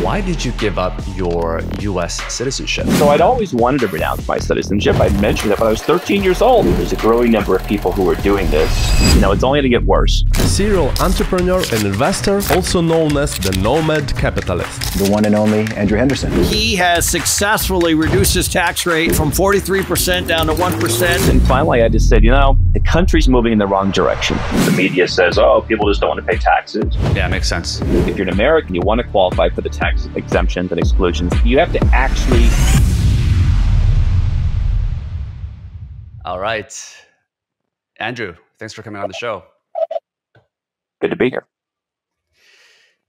Why did you give up your US citizenship? So I'd always wanted to renounce my citizenship. I mentioned it when I was 13 years old. There's a growing number of people who are doing this. It's only going to get worse. A serial entrepreneur and investor, also known as the Nomad Capitalist. The one and only Andrew Henderson. He has successfully reduced his tax rate from 43% down to 1%. And finally, I just said, the country's moving in the wrong direction. The media says, oh, people just don't want to pay taxes. Yeah, makes sense. If you're an American, you want to qualify for the tax exemptions and exclusions, you have to actually... All right. Andrew, thanks for coming on the show. Good to be here.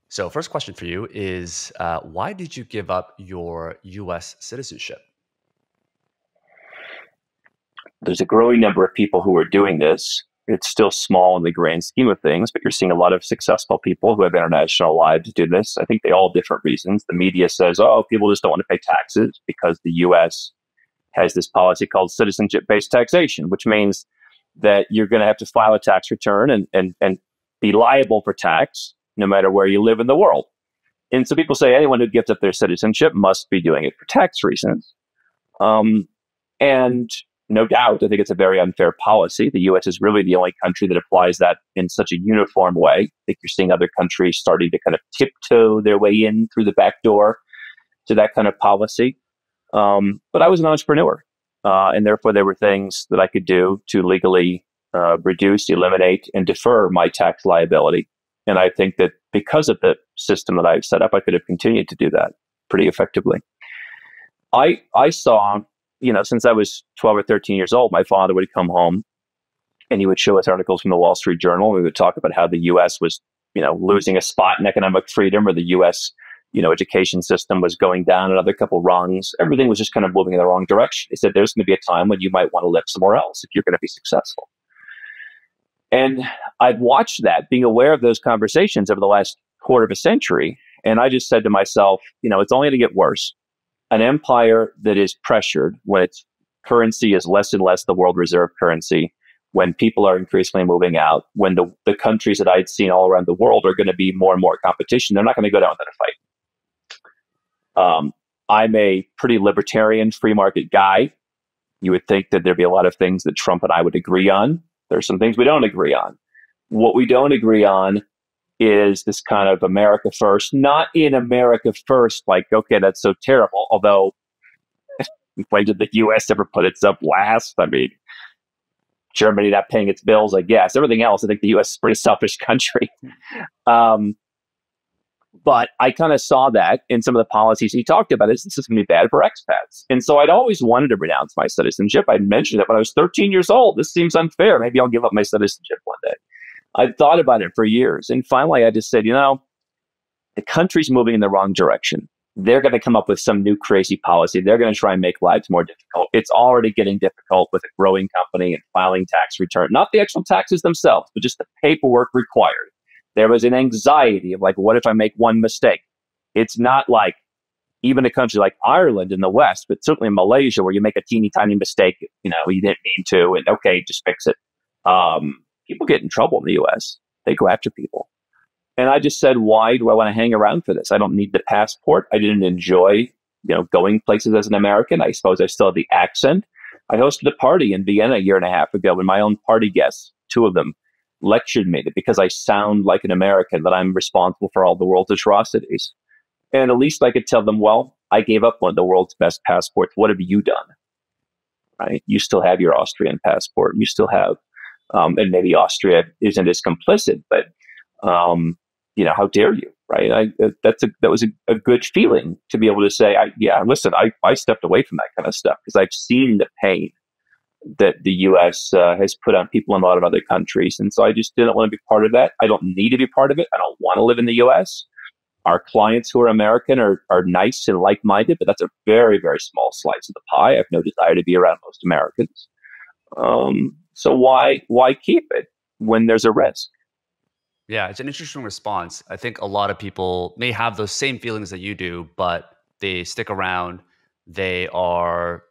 So first question for you is, why did you give up your US citizenship? There's a growing number of people who are doing this. It's still small in the grand scheme of things, but you're seeing a lot of successful people who have international lives do this. I think they all have different reasons. The media says, oh, people just don't want to pay taxes because the US has this policy called citizenship-based taxation, which means that you're going to have to file a tax return and be liable for tax no matter where you live in the world. And so people say anyone who gives up their citizenship must be doing it for tax reasons. And no doubt, I think it's a very unfair policy. The U.S. is really the only country that applies that in such a uniform way. I think you're seeing other countries starting to kind of tiptoe their way in through the back door to that kind of policy. But I was an entrepreneur, and therefore there were things that I could do to legally reduce, eliminate, and defer my tax liability. And I think that because of the system that I've set up, I could have continued to do that pretty effectively. I saw... since I was 12 or 13 years old, my father would come home and he would show us articles from the Wall Street Journal. We would talk about how the U.S. was, losing a spot in economic freedom, or the U.S., education system was going down another couple rungs. Everything was just kind of moving in the wrong direction. He said, there's going to be a time when you might want to live somewhere else if you're going to be successful. And I've watched that, being aware of those conversations over the last quarter of a century. And I just said to myself, it's only going to get worse. An empire that is pressured when its currency is less and less the world reserve currency, when people are increasingly moving out, when the countries that I'd seen all around the world are going to be more and more competition, they're not going to go down without a fight. I'm a pretty libertarian free market guy. You would think that there'd be a lot of things that Trump and I would agree on. There's some things we don't agree on. What we don't agree on is this kind of America first, not in America first, like, okay, that's so terrible. Although, when did the U.S. ever put itself last? I mean, Germany not paying its bills, I guess. Everything else, I think the U.S. is a pretty selfish country. But I kind of saw that in some of the policies he talked about. This is going to be bad for expats. And so I'd always wanted to renounce my citizenship. I'd mentioned it when I was 13 years old. This seems unfair. Maybe I'll give up my citizenship one day. I've thought about it for years. And finally, I just said, the country's moving in the wrong direction. They're going to come up with some new crazy policy. They're going to try and make lives more difficult. It's already getting difficult with a growing company and filing tax return. Not the actual taxes themselves, but just the paperwork required. There was an anxiety of like, what if I make one mistake? It's not like even a country like Ireland in the West, but certainly in Malaysia, where you make a teeny tiny mistake, you didn't mean to, and okay, just fix it. People get in trouble in the U.S. They go after people. And I just said, why do I want to hang around for this? I don't need the passport. I didn't enjoy, going places as an American. I suppose I still have the accent. I hosted a party in Vienna a year and a half ago when my own party guests, two of them, lectured me that because I sound like an American, that I'm responsible for all the world's atrocities. And at least I could tell them, well, I gave up one of the world's best passports. What have you done? Right? You still have your Austrian passport. You still have and maybe Austria isn't as complicit, but how dare you, right? That was a good feeling to be able to say, I stepped away from that kind of stuff because I've seen the pain that the U.S. Has put on people in a lot of other countries, and so I just didn't want to be part of that. I don't need to be part of it. I don't want to live in the U.S. Our clients who are American are nice and like-minded, but that's a very, very small slice of the pie. I have no desire to be around most Americans. So why keep it when there's a risk? Yeah, it's an interesting response. I think a lot of people may have those same feelings that you do, but they stick around. They are,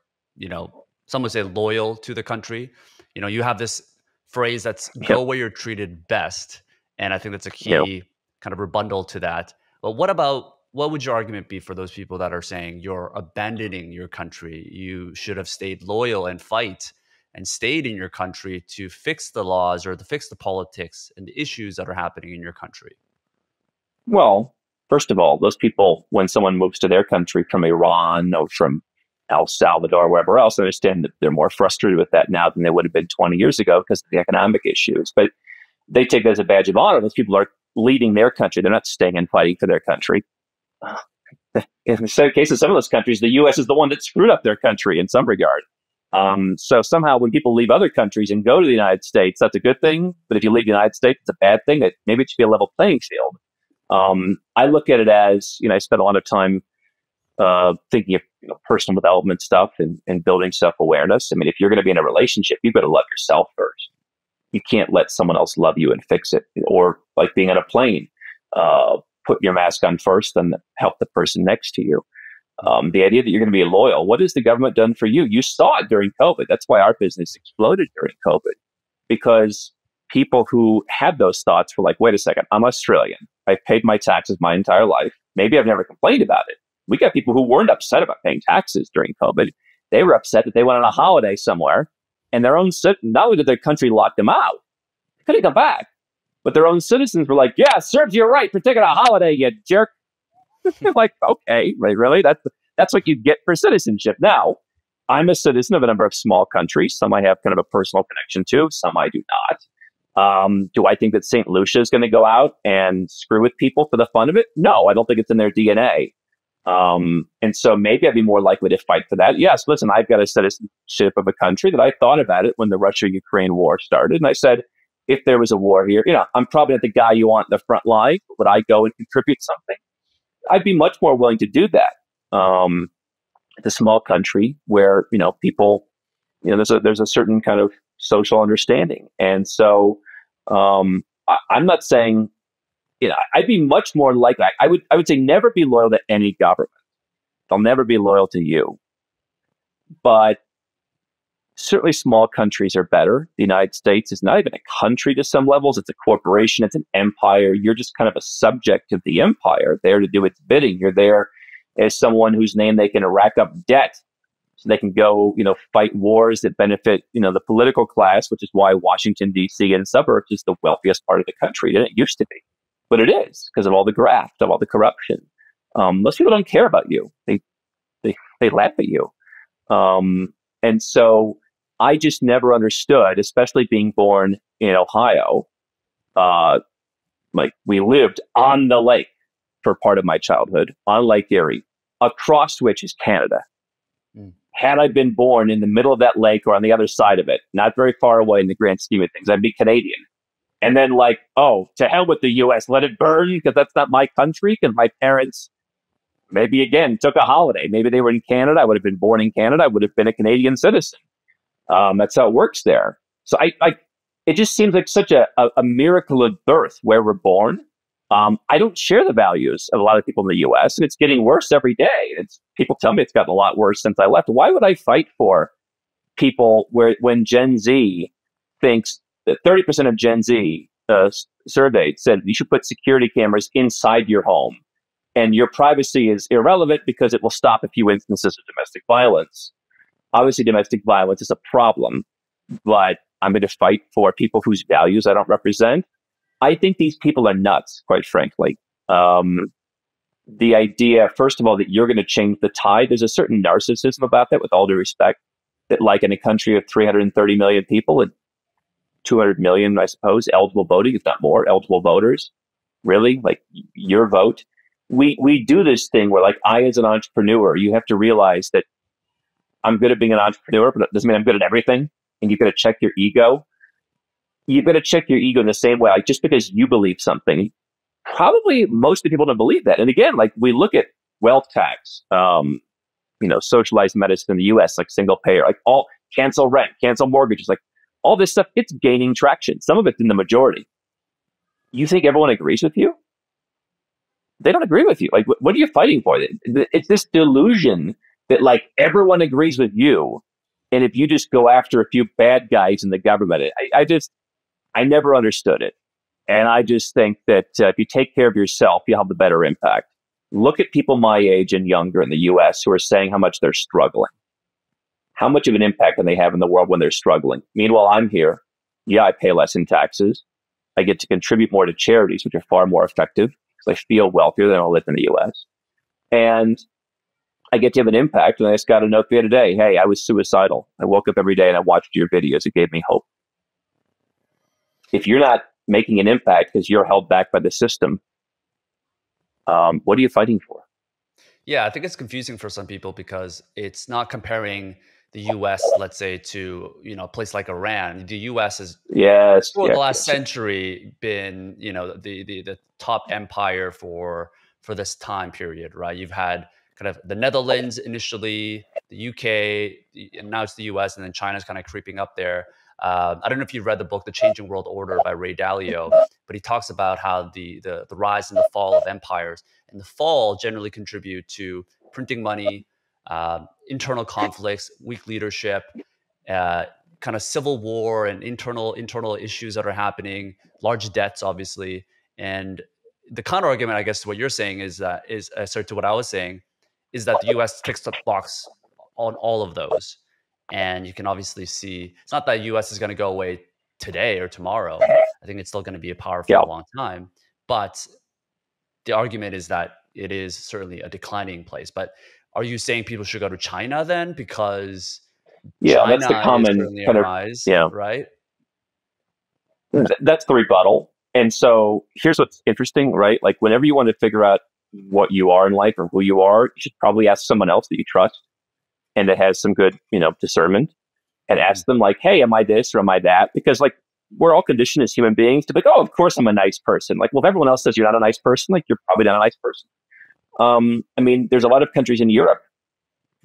some would say loyal to the country. You have this phrase that's go where you're treated best. And I think that's a key kind of rebuttal to that. But what about what would your argument be for those people that are saying you're abandoning your country? You should have stayed loyal and fight and stayed in your country to fix the laws or to fix the politics and the issues that are happening in your country. Well, first of all, those people, when someone moves to their country from Iran or from El Salvador, wherever else, I understand that they're more frustrated with that now than they would have been 20 years ago because of the economic issues. But they take it as a badge of honor. Those people are leading their country. They're not staying and fighting for their country. In the case of some of those countries, the U.S. is the one that screwed up their country in some regard. So somehow when people leave other countries and go to the United States, that's a good thing. But if you leave the United States, it's a bad thing. That maybe it should be a level playing field. I look at it as, I spend a lot of time thinking of personal development stuff and building self-awareness. I mean, if you're going to be in a relationship, you've got to love yourself first. You can't let someone else love you and fix it. Or like being on a plane, put your mask on first, then help the person next to you. The idea that you're going to be loyal. What has the government done for you? You saw it during COVID. That's why our business exploded during COVID, because people who had those thoughts were like, wait a second, I'm Australian. I've paid my taxes my entire life. Maybe I've never complained about it. We got people who weren't upset about paying taxes during COVID. They were upset that they went on a holiday somewhere and their own, not only did their country lock them out, they couldn't come back, but their own citizens were like, yeah, serves you right for taking a holiday, you jerk. Like, okay, right, really? That's what you get for citizenship. Now, I'm a citizen of a number of small countries. Some I have kind of a personal connection to, some I do not. Do I think that St. Lucia is going to go out and screw with people for the fun of it? No, I don't think it's in their DNA. And so maybe I'd be more likely to fight for that. Yes, listen, I've got a citizenship of a country that I thought about it when the Russia-Ukraine war started. And I said, if there was a war here, I'm probably not the guy you want in the front line. Would I go and contribute something? I'd be much more willing to do that. It's a small country where, people, there's a certain kind of social understanding. And so I'm not saying, I'd be much more likely. I would say never be loyal to any government. They'll never be loyal to you. But certainly small countries are better. The United States is not even a country to some levels. It's a corporation. It's an empire. You're just kind of a subject of the empire, there to do its bidding. You're there as someone whose name they can rack up debt so they can go, fight wars that benefit, the political class, which is why Washington, D.C. and suburbs is the wealthiest part of the country. It used to be. But it is because of all the graft, of all the corruption. Most people don't care about you. They laugh at you. And so I just never understood, especially being born in Ohio. Like we lived on the lake for part of my childhood, on Lake Erie, across which is Canada. Mm. Had I been born in the middle of that lake or on the other side of it, not very far away in the grand scheme of things, I'd be Canadian. And then to hell with the U.S., let it burn because that's not my country. Because my parents maybe, again, took a holiday. Maybe they were in Canada. I would have been born in Canada. I would have been a Canadian citizen. That's how it works there. So it just seems like such a miracle of birth where we're born. I don't share the values of a lot of people in the U.S., and it's getting worse every day. People tell me it's gotten a lot worse since I left. Why would I fight for people when Gen Z thinks that 30% of Gen Z surveyed said you should put security cameras inside your home and your privacy is irrelevant because it will stop a few instances of domestic violence. Obviously, domestic violence is a problem, but I'm going to fight for people whose values I don't represent. I think these people are nuts, quite frankly. The idea, first of all, that you're going to change the tide, there's a certain narcissism about that, with all due respect, that like in a country of 330 million people and 200 million, I suppose, eligible voting, if not more, eligible voters, really, like your vote. We do this thing where, like, I as an entrepreneur, you have to realize that I'm good at being an entrepreneur, but it doesn't mean I'm good at everything. And you've got to check your ego. You've got to check your ego in the same way. Like, just because you believe something, probably most of the people don't believe that. And again, like, we look at wealth tax, socialized medicine in the U.S., like single payer, like all cancel rent, cancel mortgages, like all this stuff. It's gaining traction. Some of it's in the majority. You think everyone agrees with you? They don't agree with you. Like, what are you fighting for? It's this delusion that, like, everyone agrees with you. And if you just go after a few bad guys in the government, I never understood it. And I just think that if you take care of yourself, you'll have the better impact. Look at people my age and younger in the US who are saying how much they're struggling. How much of an impact can they have in the world when they're struggling? Meanwhile, I'm here. Yeah, I pay less in taxes. I get to contribute more to charities, which are far more effective because I feel wealthier than I live in the US. And I get to have an impact. And I just got a note the other day. Hey, I was suicidal. I woke up every day and I watched your videos. It gave me hope. If you're not making an impact because you're held back by the system, what are you fighting for? Yeah, I think it's confusing for some people because it's not comparing the US, let's say, to, a place like Iran. The US has for the last century been, the top empire for this time period, right? You've had kind of the Netherlands initially, the UK, and now it's the US, and then China's kind of creeping up there. I don't know if you read the book, The Changing World Order by Ray Dalio, but he talks about how the rise and the fall of empires, and the fall generally contribute to printing money, internal conflicts, weak leadership, kind of civil war and internal issues that are happening, large debts, obviously. And the counter argument, I guess, to what you're saying is to what I was saying, is that the U.S. ticks the box on all of those. And you can obviously see it's not that the U.S. is going to go away today or tomorrow. I think it's still going to be a power for a long time. But the argument is that it is certainly a declining place. But are you saying people should go to China then? Because China that's the common is kind of rise, right? That's the rebuttal. And so here's what's interesting, right? Like whenever you want to figure out what you are in life or who you are, you should probably ask someone else that you trust and that has some good, discernment, and ask them like, hey, am I this or am I that? Because like we're all conditioned as human beings to be like, oh, of course I'm a nice person. Like, well, if everyone else says you're not a nice person, like you're probably not a nice person. I mean, there's a lot of countries in Europe.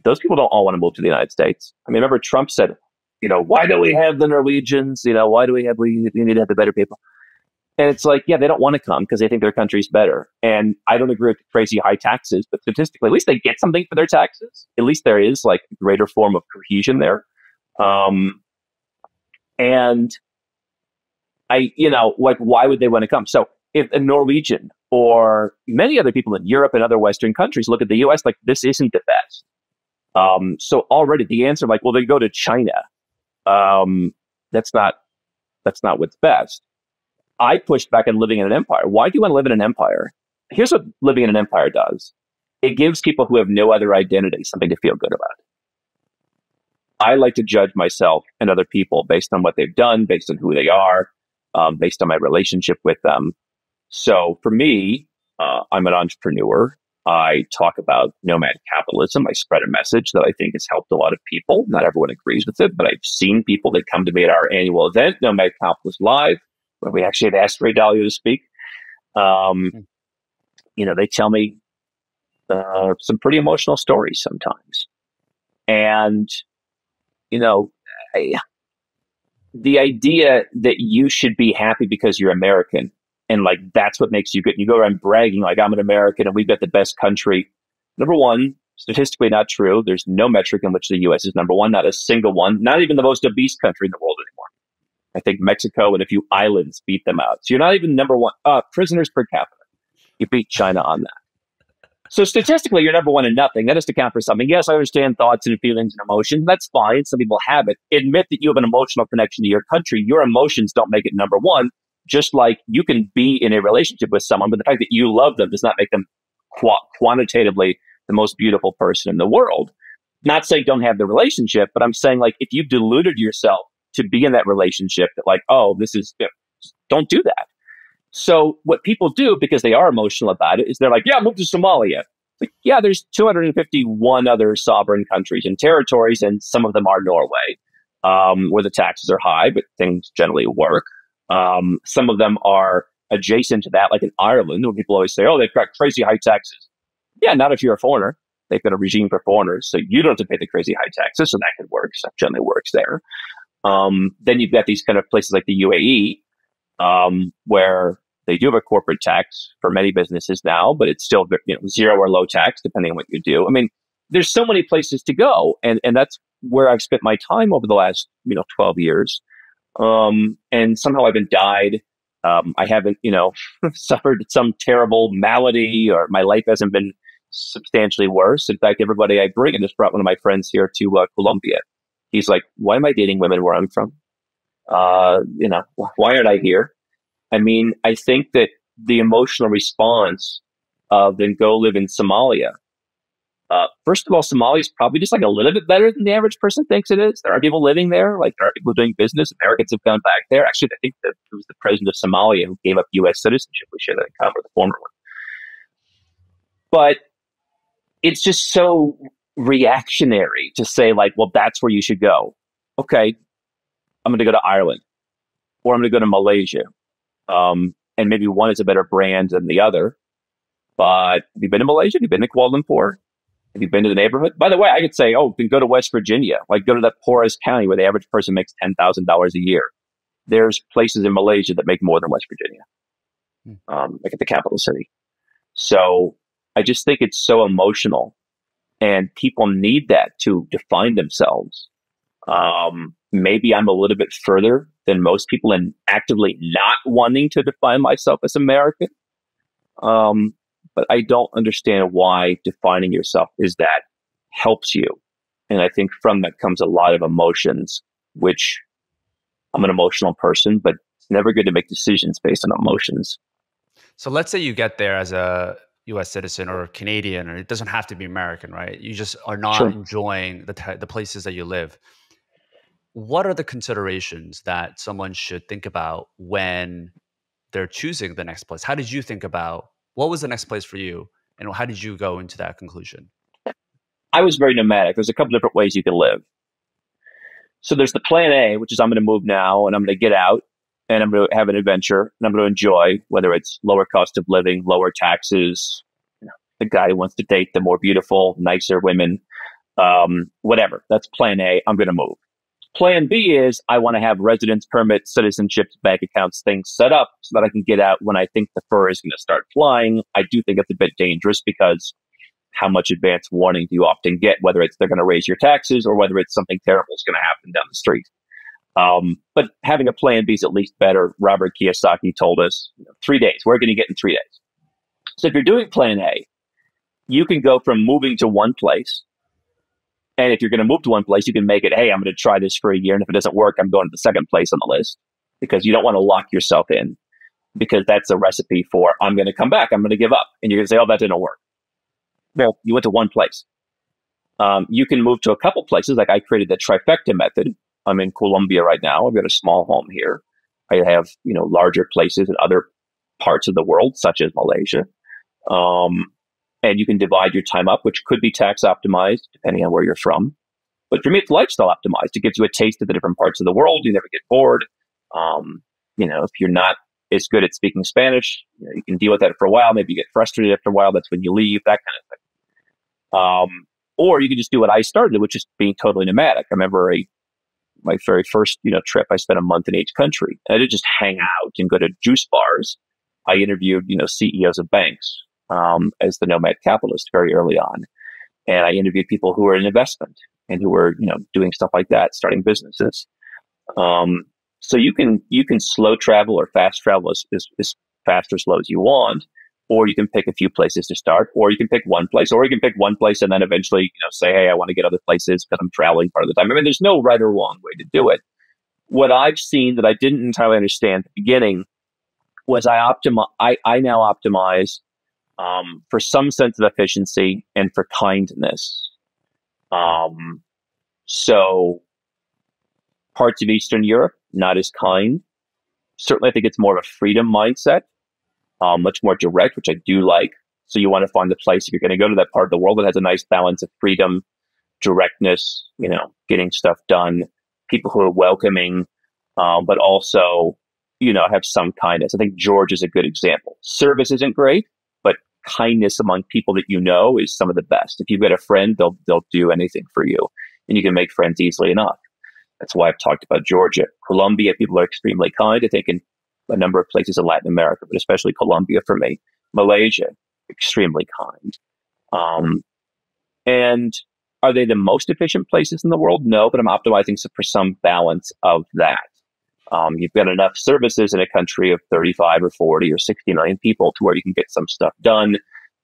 Those people don't all want to move to the United States. I mean, remember Trump said, why do we have the Norwegians? Why do we need to have the better people? And it's like, yeah, they don't want to come because they think their country's better. And I don't agree with crazy high taxes, but statistically, at least they get something for their taxes. At least there is like a greater form of cohesion there. And like, why would they want to come? So if a Norwegian or many other people in Europe and other Western countries look at the US, like this isn't the best. So already the answer, like, well, they go to China. That's not what's best. I pushed back on living in an empire. Why do you want to live in an empire? Here's what living in an empire does. It gives people who have no other identity something to feel good about. I like to judge myself and other people based on what they've done, based on who they are, based on my relationship with them. So for me, I'm an entrepreneur. I talk about nomad capitalism. I spread a message that I think has helped a lot of people. Not everyone agrees with it, but I've seen people that come to me at our annual event, Nomad Capitalist Live, where we actually had asked Ray Dalio to speak. They tell me some pretty emotional stories sometimes. And, the idea that you should be happy because you're American and like that's what makes you good. You go around bragging like I'm an American and we've got the best country. Number one, statistically not true. There's no metric in which the U.S. is number one, not a single one, not even the most obese country in the world anymore. I think Mexico and a few islands beat them out. So you're not even number one. Prisoners per capita. You beat China on that. So statistically, you're number one in nothing. That has to count for something. Yes, I understand thoughts and feelings and emotions. That's fine. Some people have it. Admit that you have an emotional connection to your country. Your emotions don't make it number one. Just like you can be in a relationship with someone, but the fact that you love them does not make them quantitatively the most beautiful person in the world. Not saying don't have the relationship, but I'm saying like if you deluded yourself to be in that relationship, that like, oh, this is, don't do that. So what people do, because they are emotional about it, is they're like, yeah, move to Somalia. Like, yeah, there's 251 other sovereign countries and territories, and some of them are Norway, where the taxes are high, but things generally work. Some of them are adjacent to that, like in Ireland, where people always say, oh, they've got crazy high taxes. Yeah, not if you're a foreigner. They've got a regime for foreigners, so you don't have to pay the crazy high taxes, so that could work. Stuff generally works there. Then you've got these kind of places like the UAE, where they do have a corporate tax for many businesses now, but it's still zero or low tax depending on what you do. I mean, there's so many places to go, and that's where I've spent my time over the last 12 years. And somehow I've been guided I haven't, suffered some terrible malady, or my life hasn't been substantially worse. In fact, everybody I bring, and just brought one of my friends here to Colombia. He's like, why am I dating women where I'm from? Why aren't I here? I mean, I think that the emotional response of then go live in Somalia. First of all, Somalia is probably just like a little bit better than the average person thinks it is. There are people living there, like there are people doing business. Americans have gone back there. Actually, I think that it was the president of Somalia who gave up U.S. citizenship. We share that in common with the former one. But it's just so reactionary to say like, well, that's where you should go. Okay, I'm going to go to Ireland, or I'm going to go to Malaysia. And maybe one is a better brand than the other. But have you been to Malaysia? Have you been to Kuala Lumpur? Have you been to the neighborhood? By the way, I could say, then go to West Virginia. Like, go to that poorest county where the average person makes $10,000 a year. There's places in Malaysia that make more than West Virginia, like at the capital city. So I just think it's so emotional, and people need that to define themselves. Maybe I'm a little bit further than most people in actively not wanting to define myself as American. But I don't understand why defining yourself is that helps you. And I think from that comes a lot of emotions, which I'm an emotional person, but it's never good to make decisions based on emotions. So let's say you get there as a US citizen or Canadian, or it doesn't have to be American, right? You just are not Sure. enjoying the places that you live. What are the considerations that someone should think about when they're choosing the next place? How did you think about what was the next place for you, and how did you go into that conclusion? I was very nomadic. There's a couple different ways you can live. So there's the plan A, which is I'm going to move now and I'm going to get out and I'm going to have an adventure and I'm going to enjoy, whether it's lower cost of living, lower taxes, the guy who wants to date the more beautiful, nicer women, whatever. That's plan A. I'm going to move. Plan B is I want to have residence permits, citizenships, bank accounts, things set up so that I can get out when I think the fur is going to start flying. I do think it's a bit dangerous because how much advance warning do you often get, whether it's they're going to raise your taxes or whether it's something terrible is going to happen down the street. But having a plan B is at least better. Robert Kiyosaki told us 3 days. Where can you get in 3 days? So if you're doing plan A, you can go from moving to one place. And if you're going to move to one place, you can make it, hey, I'm going to try this for a year. And if it doesn't work, I'm going to the second place on the list, because you don't want to lock yourself in, because that's a recipe for I'm going to come back. I'm going to give up. And you're going to say, oh, that didn't work. Well, you went to one place. You can move to a couple places. Like I created the trifecta method. I'm in Colombia right now. I've got a small home here. I have, larger places in other parts of the world, such as Malaysia. And you can divide your time up, which could be tax optimized, depending on where you're from. But for me, it's lifestyle optimized. It gives you a taste of the different parts of the world. You never get bored. If you're not as good at speaking Spanish, you can deal with that for a while. Maybe you get frustrated after a while. That's when you leave, that kind of thing. Or you can just do what I started, which is being totally nomadic. I remember my very first, trip, I spent a month in each country. And I didn't just hang out and go to juice bars. I interviewed, CEOs of banks. As the Nomad Capitalist very early on. And I interviewed people who were in investment and who were, doing stuff like that, starting businesses. So you can slow travel or fast travel as fast or slow as you want, or you can pick a few places to start, or you can pick one place, or you can pick one place and then eventually, say, hey, I want to get other places because I'm traveling part of the time. I mean, there's no right or wrong way to do it. What I've seen that I didn't entirely understand at the beginning was I now optimize for some sense of efficiency and for kindness. So parts of Eastern Europe, not as kind. Certainly, I think it's more of a freedom mindset, much more direct, which I do like. So you want to find the place, if you're going to go to that part of the world, that has a nice balance of freedom, directness, getting stuff done, people who are welcoming, but also, have some kindness. I think Georgia is a good example. Service isn't great, but kindness among people that is some of the best. If you've got a friend, they'll do anything for you, and you can make friends easily enough. That's why I've talked about Georgia. Colombia, people are extremely kind. I think in a number of places in Latin America, but especially Colombia for me. Malaysia, extremely kind. And are they the most efficient places in the world? No, but I'm optimizing for some balance of that. You've got enough services in a country of 35 or 40 or 60 million people to where you can get some stuff done.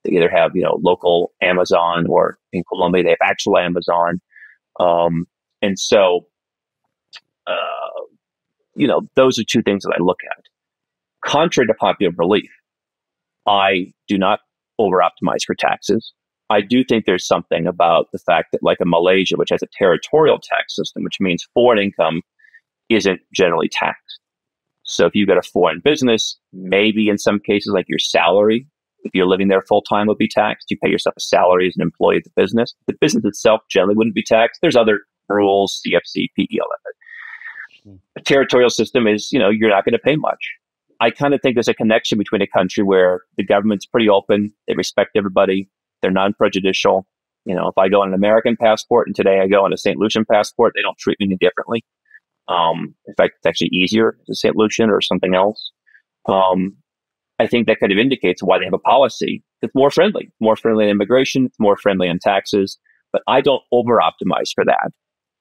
They either have, local Amazon, or in Colombia, they have actual Amazon. And so, those are two things that I look at. Contrary to popular belief, I do not over optimize for taxes. I do think there's something about the fact that, like in Malaysia, which has a territorial tax system, which means foreign income isn't generally taxed. So if you've got a foreign business, maybe in some cases, like your salary, if you're living there full time, would be taxed. You pay yourself a salary as an employee of the business. The business itself generally wouldn't be taxed. There's other rules, CFC, PEL. A territorial system is, you're not going to pay much. I kind of think there's a connection between a country where the government's pretty open, they respect everybody, they're non-prejudicial. If I go on an American passport and today I go on a St. Lucian passport, they don't treat me any differently. In fact, it's actually easier to St. Lucian or something else. I think that kind of indicates why they have a policy that's more friendly on immigration, it's more friendly on taxes, but I don't over optimize for that.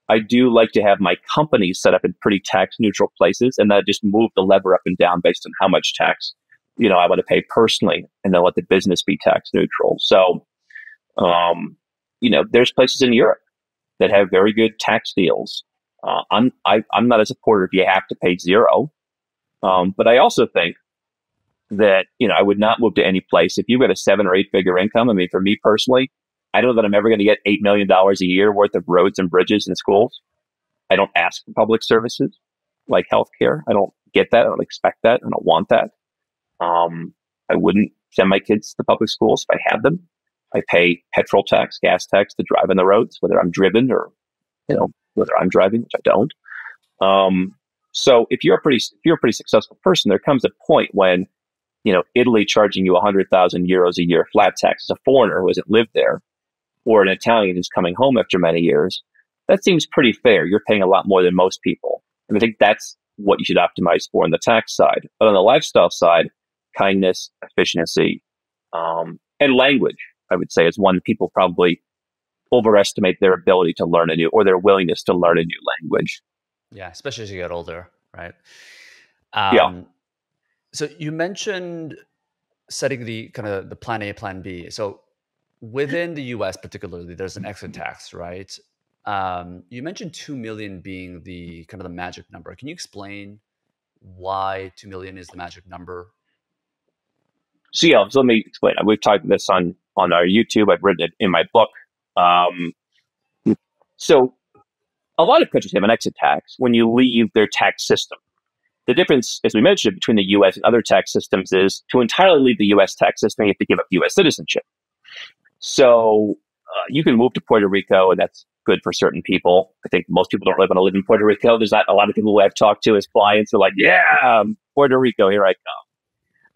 I do like to have my company set up in pretty tax neutral places, and then I just move the lever up and down based on how much tax, I want to pay personally, and then let the business be tax neutral. So, there's places in Europe that have very good tax deals. I'm not a supporter if you have to pay zero. But I also think that, I would not move to any place if you've got a 7 or 8 figure income. I mean, for me personally, I don't know that I'm ever going to get $8 million a year worth of roads and bridges and schools. I don't ask for public services like healthcare. I don't get that. I don't expect that. I don't want that. I wouldn't send my kids to public schools if I had them. I pay petrol tax, gas tax to drive on the roads, whether I'm driven or, whether I'm driving, which I don't. So if you're a pretty successful person, there comes a point when, Italy charging you 100,000 euros a year flat tax as a foreigner who hasn't lived there, or an Italian who's coming home after many years, that seems pretty fair. You're paying a lot more than most people. And I think that's what you should optimize for on the tax side. But on the lifestyle side, kindness, efficiency, and language, I would say, is one people probably overestimate their ability to learn or their willingness to learn a new language. Yeah, especially as you get older, right? Yeah. So you mentioned setting the kind of the plan A, plan B. So within the US particularly, there's an exit tax, right? You mentioned 2 million being the kind of the magic number. Can you explain why 2 million is the magic number? So let me explain. We've talked this on our YouTube. I've written it in my book. So a lot of countries have an exit tax when you leave their tax system. The difference, as we mentioned, between the U.S. and other tax systems is to entirely leave the U.S. tax system, you have to give up U.S. citizenship. So you can move to Puerto Rico, and that's good for certain people. I think most people don't really want to live in Puerto Rico. There's not a lot of people who I've talked to as clients who are like, yeah, Puerto Rico, here I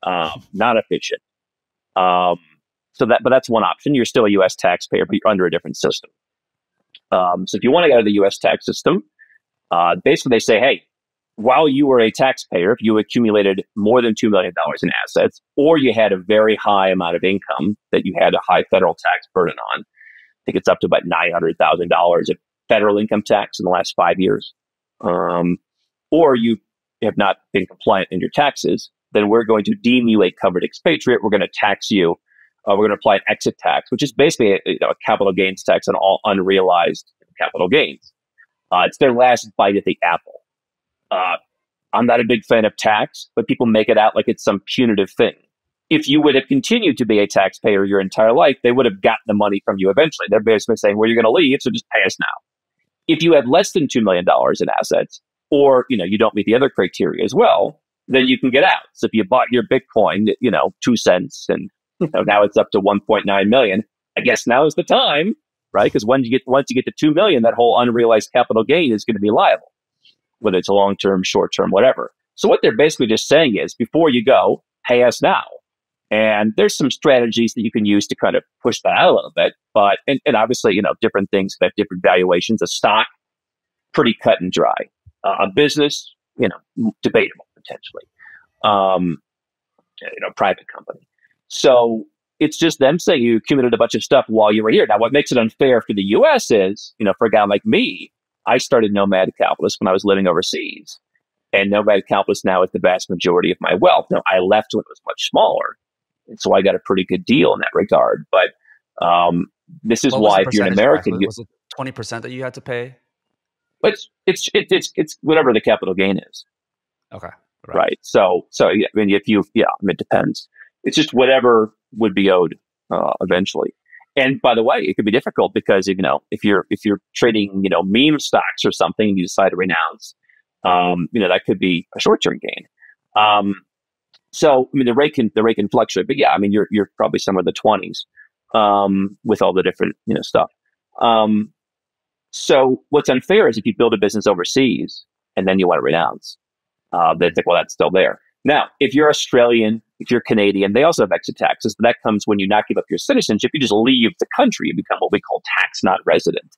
come. Not efficient. But that's one option. You're still a U.S. taxpayer, but you're under a different system. So if you want to get out of the U.S. tax system, basically they say, hey, while you were a taxpayer, if you accumulated more than $2 million in assets, or you had a very high amount of income that you had a high federal tax burden on, I think it's up to about $900,000 of federal income tax in the last 5 years, or you have not been compliant in your taxes, then we're going to deem you a covered expatriate. We're going to tax you. We're going to apply an exit tax, which is basically a capital gains tax on all unrealized capital gains. It's their last bite at the apple. I'm not a big fan of tax, but people make it out like it's some punitive thing. If you would have continued to be a taxpayer your entire life, they would have gotten the money from you eventually. They're basically saying, well, you're going to leave, so just pay us now. If you have less than $2 million in assets, or you don't meet the other criteria as well, then you can get out. So if you bought your Bitcoin at 2 cents and now it's up to 1.9 million, I guess now is the time, right? Because once you get to 2 million, that whole unrealized capital gain is going to be liable, whether it's a long-term, short-term, whatever. So what they're basically just saying is, before you go, pay us now. And there's some strategies that you can use to kind of push that out a little bit. But, and obviously, different things have different valuations. A stock, pretty cut and dry. A business, debatable potentially. Private company. So it's just them saying you accumulated a bunch of stuff while you were here. Now, what makes it unfair for the U.S. is, for a guy like me, I started Nomad Capitalist when I was living overseas. And Nomad Capitalist now is the vast majority of my wealth. Now, I left when it was much smaller, and so I got a pretty good deal in that regard. But this is What was why, the if you're an percentage tax? American, Was it 20% that you had to pay? it's whatever the capital gain is, Okay, right. right? So yeah, I mean, it depends. It's just whatever would be owed eventually. And by the way, it could be difficult because if you're trading meme stocks or something and you decide to renounce, that could be a short-term gain. So I mean the rate can fluctuate, but yeah, I mean you're probably somewhere in the 20s with all the different stuff. So what's unfair is if you build a business overseas and then you want to renounce, they think, well, that's still there. Now, if you're Australian, if you're Canadian, they also have exit taxes, but that comes when you not give up your citizenship. You just leave the country and become what we call tax not resident.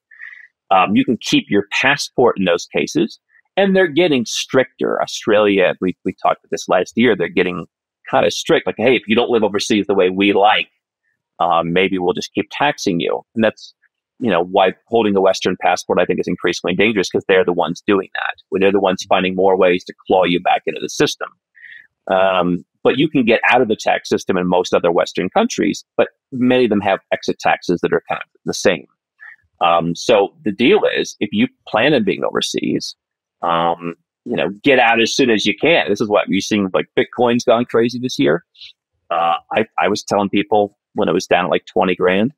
You can keep your passport in those cases, and they're getting stricter. Australia, we talked about this last year, they're getting kind of strict. Like, hey, if you don't live overseas the way we like, maybe we'll just keep taxing you. And that's why holding a Western passport, I think, is increasingly dangerous, because they're the ones doing that. They're the ones finding more ways to claw you back into the system. But you can get out of the tax system in most other Western countries, but many of them have exit taxes that are kind of the same. So the deal is, if you plan on being overseas, get out as soon as you can. This is what you're seeing, like Bitcoin's gone crazy this year. I was telling people when it was down at like 20 grand,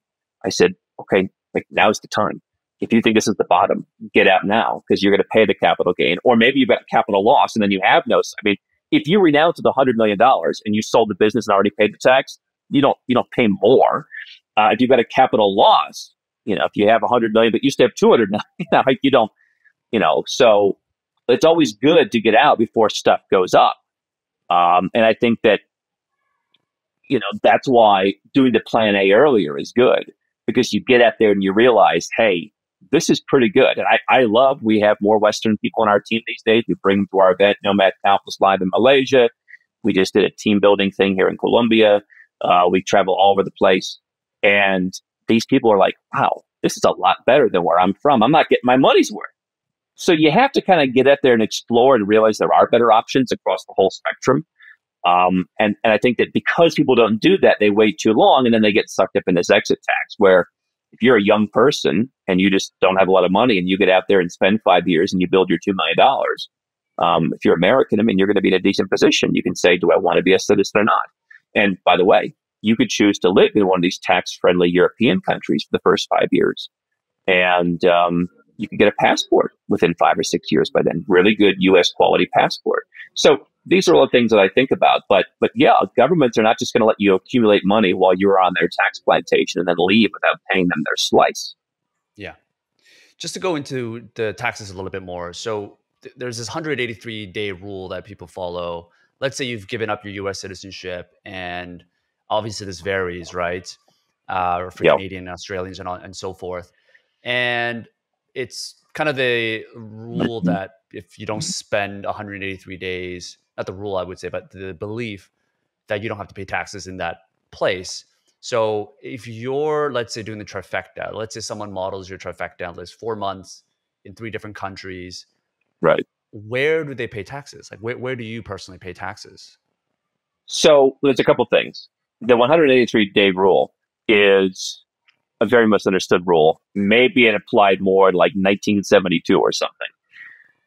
I said, okay, like now's the time. If you think this is the bottom, get out now, because you're going to pay the capital gain, or maybe you've got capital loss and then you have no. I mean, if you renounce the $100 million and you sold the business and already paid the tax, you don't pay more. If you've got a capital loss, if you have 100 million but you still have 200 now, you don't. So it's always good to get out before stuff goes up. And I think that that's why doing the plan A earlier is good, because you get out there and you realize, hey, this is pretty good. And I love, we have more Western people on our team these days. We bring them to our event, Nomad Capitalist Live in Malaysia. We just did a team building thing here in Colombia. We travel all over the place. And these people are like, wow, this is a lot better than where I'm from. I'm not getting my money's worth. So you have to kind of get out there and explore and realize there are better options across the whole spectrum. And I think that because people don't do that, they wait too long and then they get sucked up in this exit tax, where if you're a young person and you just don't have a lot of money and you get out there and spend 5 years and you build your $2 million, if you're American, I mean, you're going to be in a decent position. You can say, do I want to be a citizen or not? And by the way, you could choose to live in one of these tax-friendly European countries for the first 5 years. And you can get a passport within 5 or 6 years by then, really good U.S. quality passport. So these are all the things that I think about. But yeah, governments are not just going to let you accumulate money while you're on their tax plantation and then leave without paying them their slice. Yeah. Just to go into the taxes a little bit more. So there's this 183-day rule that people follow. Let's say you've given up your U.S. citizenship, and obviously this varies, right? For Canadian and Australians and so forth. And it's kind of the rule that if you don't spend 183 days, not the rule I would say, but the belief that you don't have to pay taxes in that place. So if you're, let's say, doing the trifecta, let's say someone models your trifecta, there's 4 months in 3 different countries. Right. Where do they pay taxes? Like where do you personally pay taxes? So there's a couple things. The 183-day rule is a very misunderstood rule. Maybe it applied more in like 1972 or something.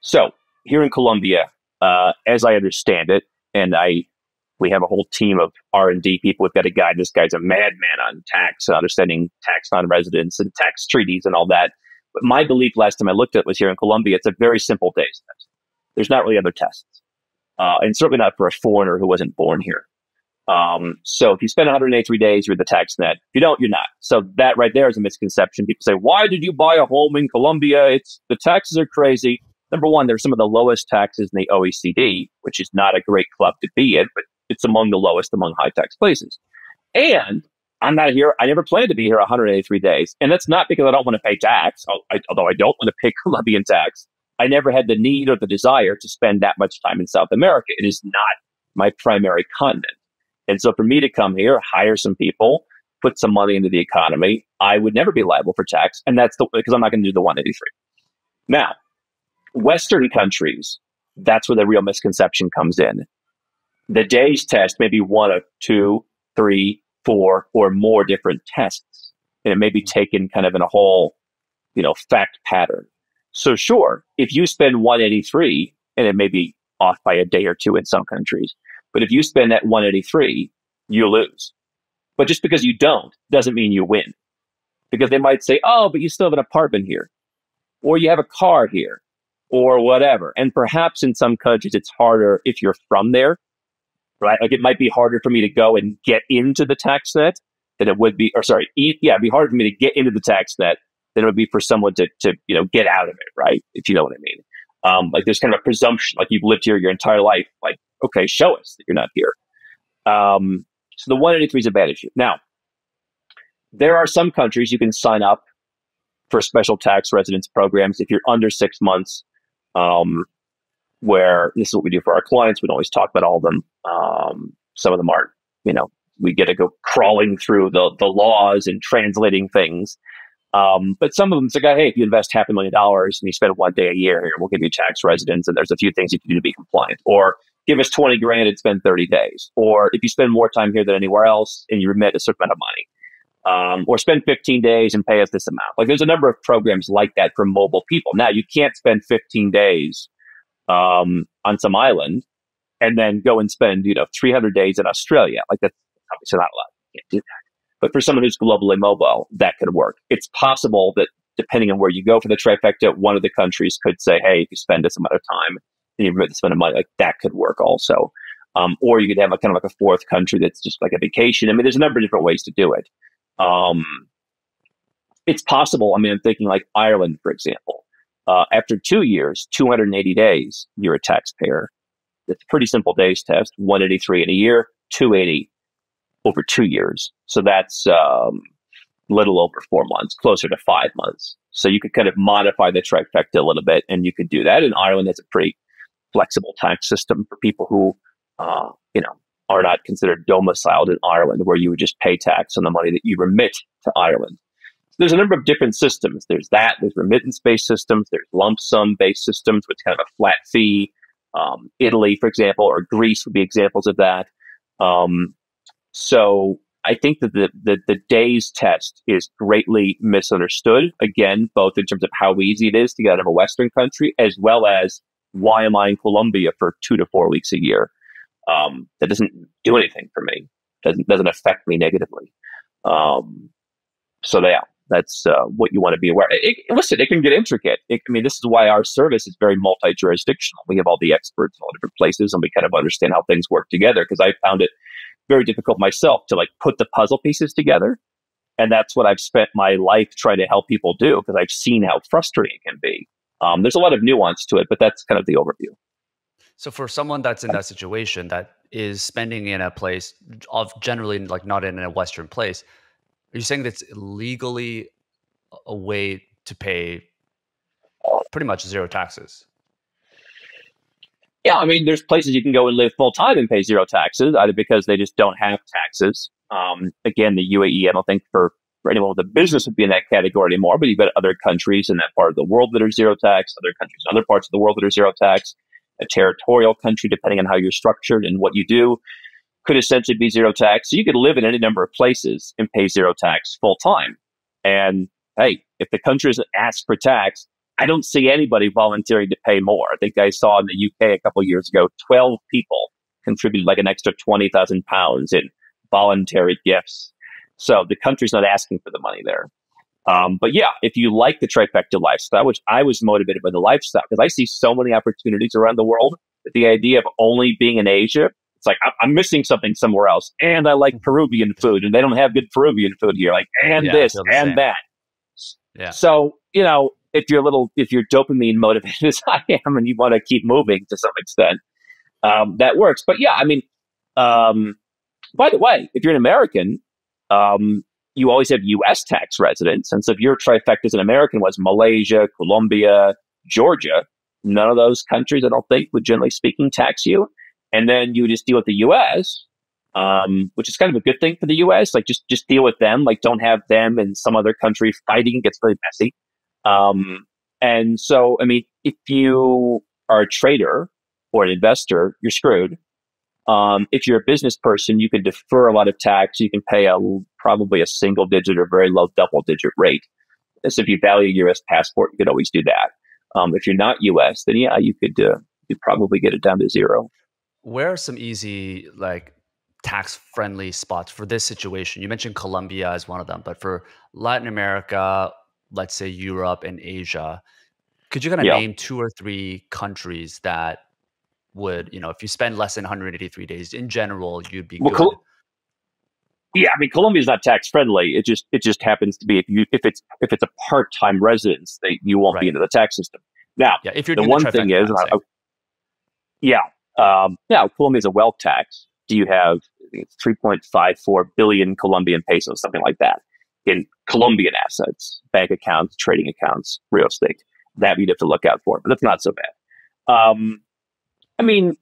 So here in Colombia, as I understand it, and we have a whole team of R&D people. We've got a guy, this guy's a madman on tax, understanding tax non-residents and tax treaties and all that. But my belief last time I looked at it was here in Colombia, it's a very simple days test. There's not really other tests. And certainly not for a foreigner who wasn't born here. So if you spend 183 days, you're the tax net. If you don't, you're not. So that right there is a misconception. People say, why did you buy a home in Colombia? The taxes are crazy. Number one, there's some of the lowest taxes in the OECD, which is not a great club to be in, but it's among the lowest among high tax places. And I'm not here. I never planned to be here 183 days. And that's not because I don't want to pay tax, although I don't want to pay Colombian tax. I never had the need or the desire to spend that much time in South America. It is not my primary continent. And so for me to come here, hire some people, put some money into the economy, I would never be liable for tax. And that's because I'm not going to do the 183. Now, Western countries That's where the real misconception comes in. The days test may be one of two, three, four, or more different tests. And it may be taken kind of in a whole, fact pattern. So sure, if you spend 183, and it may be off by a day or two in some countries, but if you spend that 183, you lose. But just because you don't doesn't mean you win. Because they might say, oh, but you still have an apartment here, or you have a car here, or whatever. And perhaps in some countries, it's harder if you're from there, right? Like it might be harder for me to go and get into the tax net than it would be, it'd be harder for me to get into the tax net than it would be for someone to get out of it, right? If you know what I mean. Like there's kind of a presumption, like you've lived here your entire life. Like, okay, show us that you're not here. So the 183 is a bad issue. Now, there are some countries you can sign up for special tax residence programs if you're under 6 months, where this is what we do for our clients. We don't always talk about all of them. Some of them aren't, we get to go crawling through the laws and translating things. But some of them say, hey, if you invest $500,000 and you spend 1 day a year here, we'll give you tax residence. And there's a few things you can do to be compliant. Or give us 20 grand and spend 30 days. Or if you spend more time here than anywhere else and you remit a certain amount of money. Or spend 15 days and pay us this amount. Like there's a number of programs like that for mobile people. Now you can't spend 15 days on some island and then go and spend 300 days in Australia. Like that's obviously not allowed. You can't do that. But for someone who's globally mobile, that could work. It's possible that depending on where you go for the trifecta, one of the countries could say, hey, if you spend this amount of time and you remit this amount of money, like that could work also. Or you could have a kind of like a fourth country that's just like a vacation. I mean, there's a number of different ways to do it. It's possible. I mean, I'm thinking like Ireland, for example. After 2 years, 280 days, you're a taxpayer. It's a pretty simple days test, 183 in a year, 280 over 2 years. So that's little over 4 months, closer to 5 months. So you could kind of modify the trifecta a little bit, and you could do that. And Ireland has a pretty flexible tax system for people who, are not considered domiciled in Ireland, where you would just pay tax on the money that you remit to Ireland. So there's a number of different systems. There's remittance-based systems. There's lump sum-based systems, which kind of a flat fee. Italy, for example, or Greece would be examples of that. So I think that the days test is greatly misunderstood, again, both in terms of how easy it is to get out of a Western country, as well as why am I in Colombia for 2 to 4 weeks a year? That doesn't do anything for me. Doesn't affect me negatively. So yeah, that's what you want to be aware. Listen, it can get intricate. This is why our service is very multi-jurisdictional. We have all the experts in all different places, and we kind of understand how things work together. Because I found it very difficult myself to put the puzzle pieces together, and that's what I've spent my life trying to help people do, because I've seen how frustrating it can be. There's a lot of nuance to it, but that's kind of the overview. So for someone that's in that situation, that is spending in a place of generally not in a Western place, are you saying that's legally a way to pay pretty much zero taxes? Yeah, there's places you can go and live full time and pay zero taxes, either because they just don't have taxes. Again, the UAE, I don't think for anyone with a business would be in that category anymore, but you've got other countries in that part of the world that are zero tax, other countries in other parts of the world that are zero tax. A territorial country, depending on how you're structured and what you do, could essentially be zero tax. So you could live in any number of places and pay zero tax full time. And hey, if the country doesn't ask for tax, I don't see anybody volunteering to pay more. I think I saw in the UK a couple of years ago, 12 people contributed an extra £20,000 in voluntary gifts. So the country's not asking for the money there. But yeah, if you like the trifecta lifestyle, which I was motivated by the lifestyle, because I see so many opportunities around the world, that the idea of only being in Asia, it's like, I'm missing something somewhere else. And I like Peruvian food, and they don't have good Peruvian food here. This and that. Yeah. So, if you're dopamine motivated as I am, and you want to keep moving to some extent, that works. But yeah, by the way, if you're an American, you always have U.S. tax residents. And so if your trifecta as an American was Malaysia, Colombia, Georgia, none of those countries, I don't think, would generally speaking tax you. And then you just deal with the U.S., which is kind of a good thing for the U.S. Just deal with them. Don't have them in some other country fighting. It gets really messy. And so, if you are a trader or an investor, you're screwed. If you're a business person, you can defer a lot of tax. You can pay probably a single digit or very low double digit rate. So if you value a U.S. passport, you could always do that. If you're not U.S., then yeah, you'd probably get it down to zero. Where are some easy, like, tax-friendly spots for this situation? You mentioned Colombia as one of them, but for Latin America, let's say Europe and Asia, could you kind of Yeah. name 2 or 3 countries that would, if you spend less than 183 days in general, you'd be Well, good? yeah, I mean, Colombia is not tax friendly. It just happens to be if it's a part-time residence, you won't be Right. into the tax system. Now, Yeah, if you're the doing the one thing trifecta, is, I'd say. Colombia is a wealth tax. Do you have 3.54 billion Colombian pesos, something like that, in Colombian assets, bank accounts, trading accounts, real estate? That you'd have to look out for, but that's not so bad. I mean,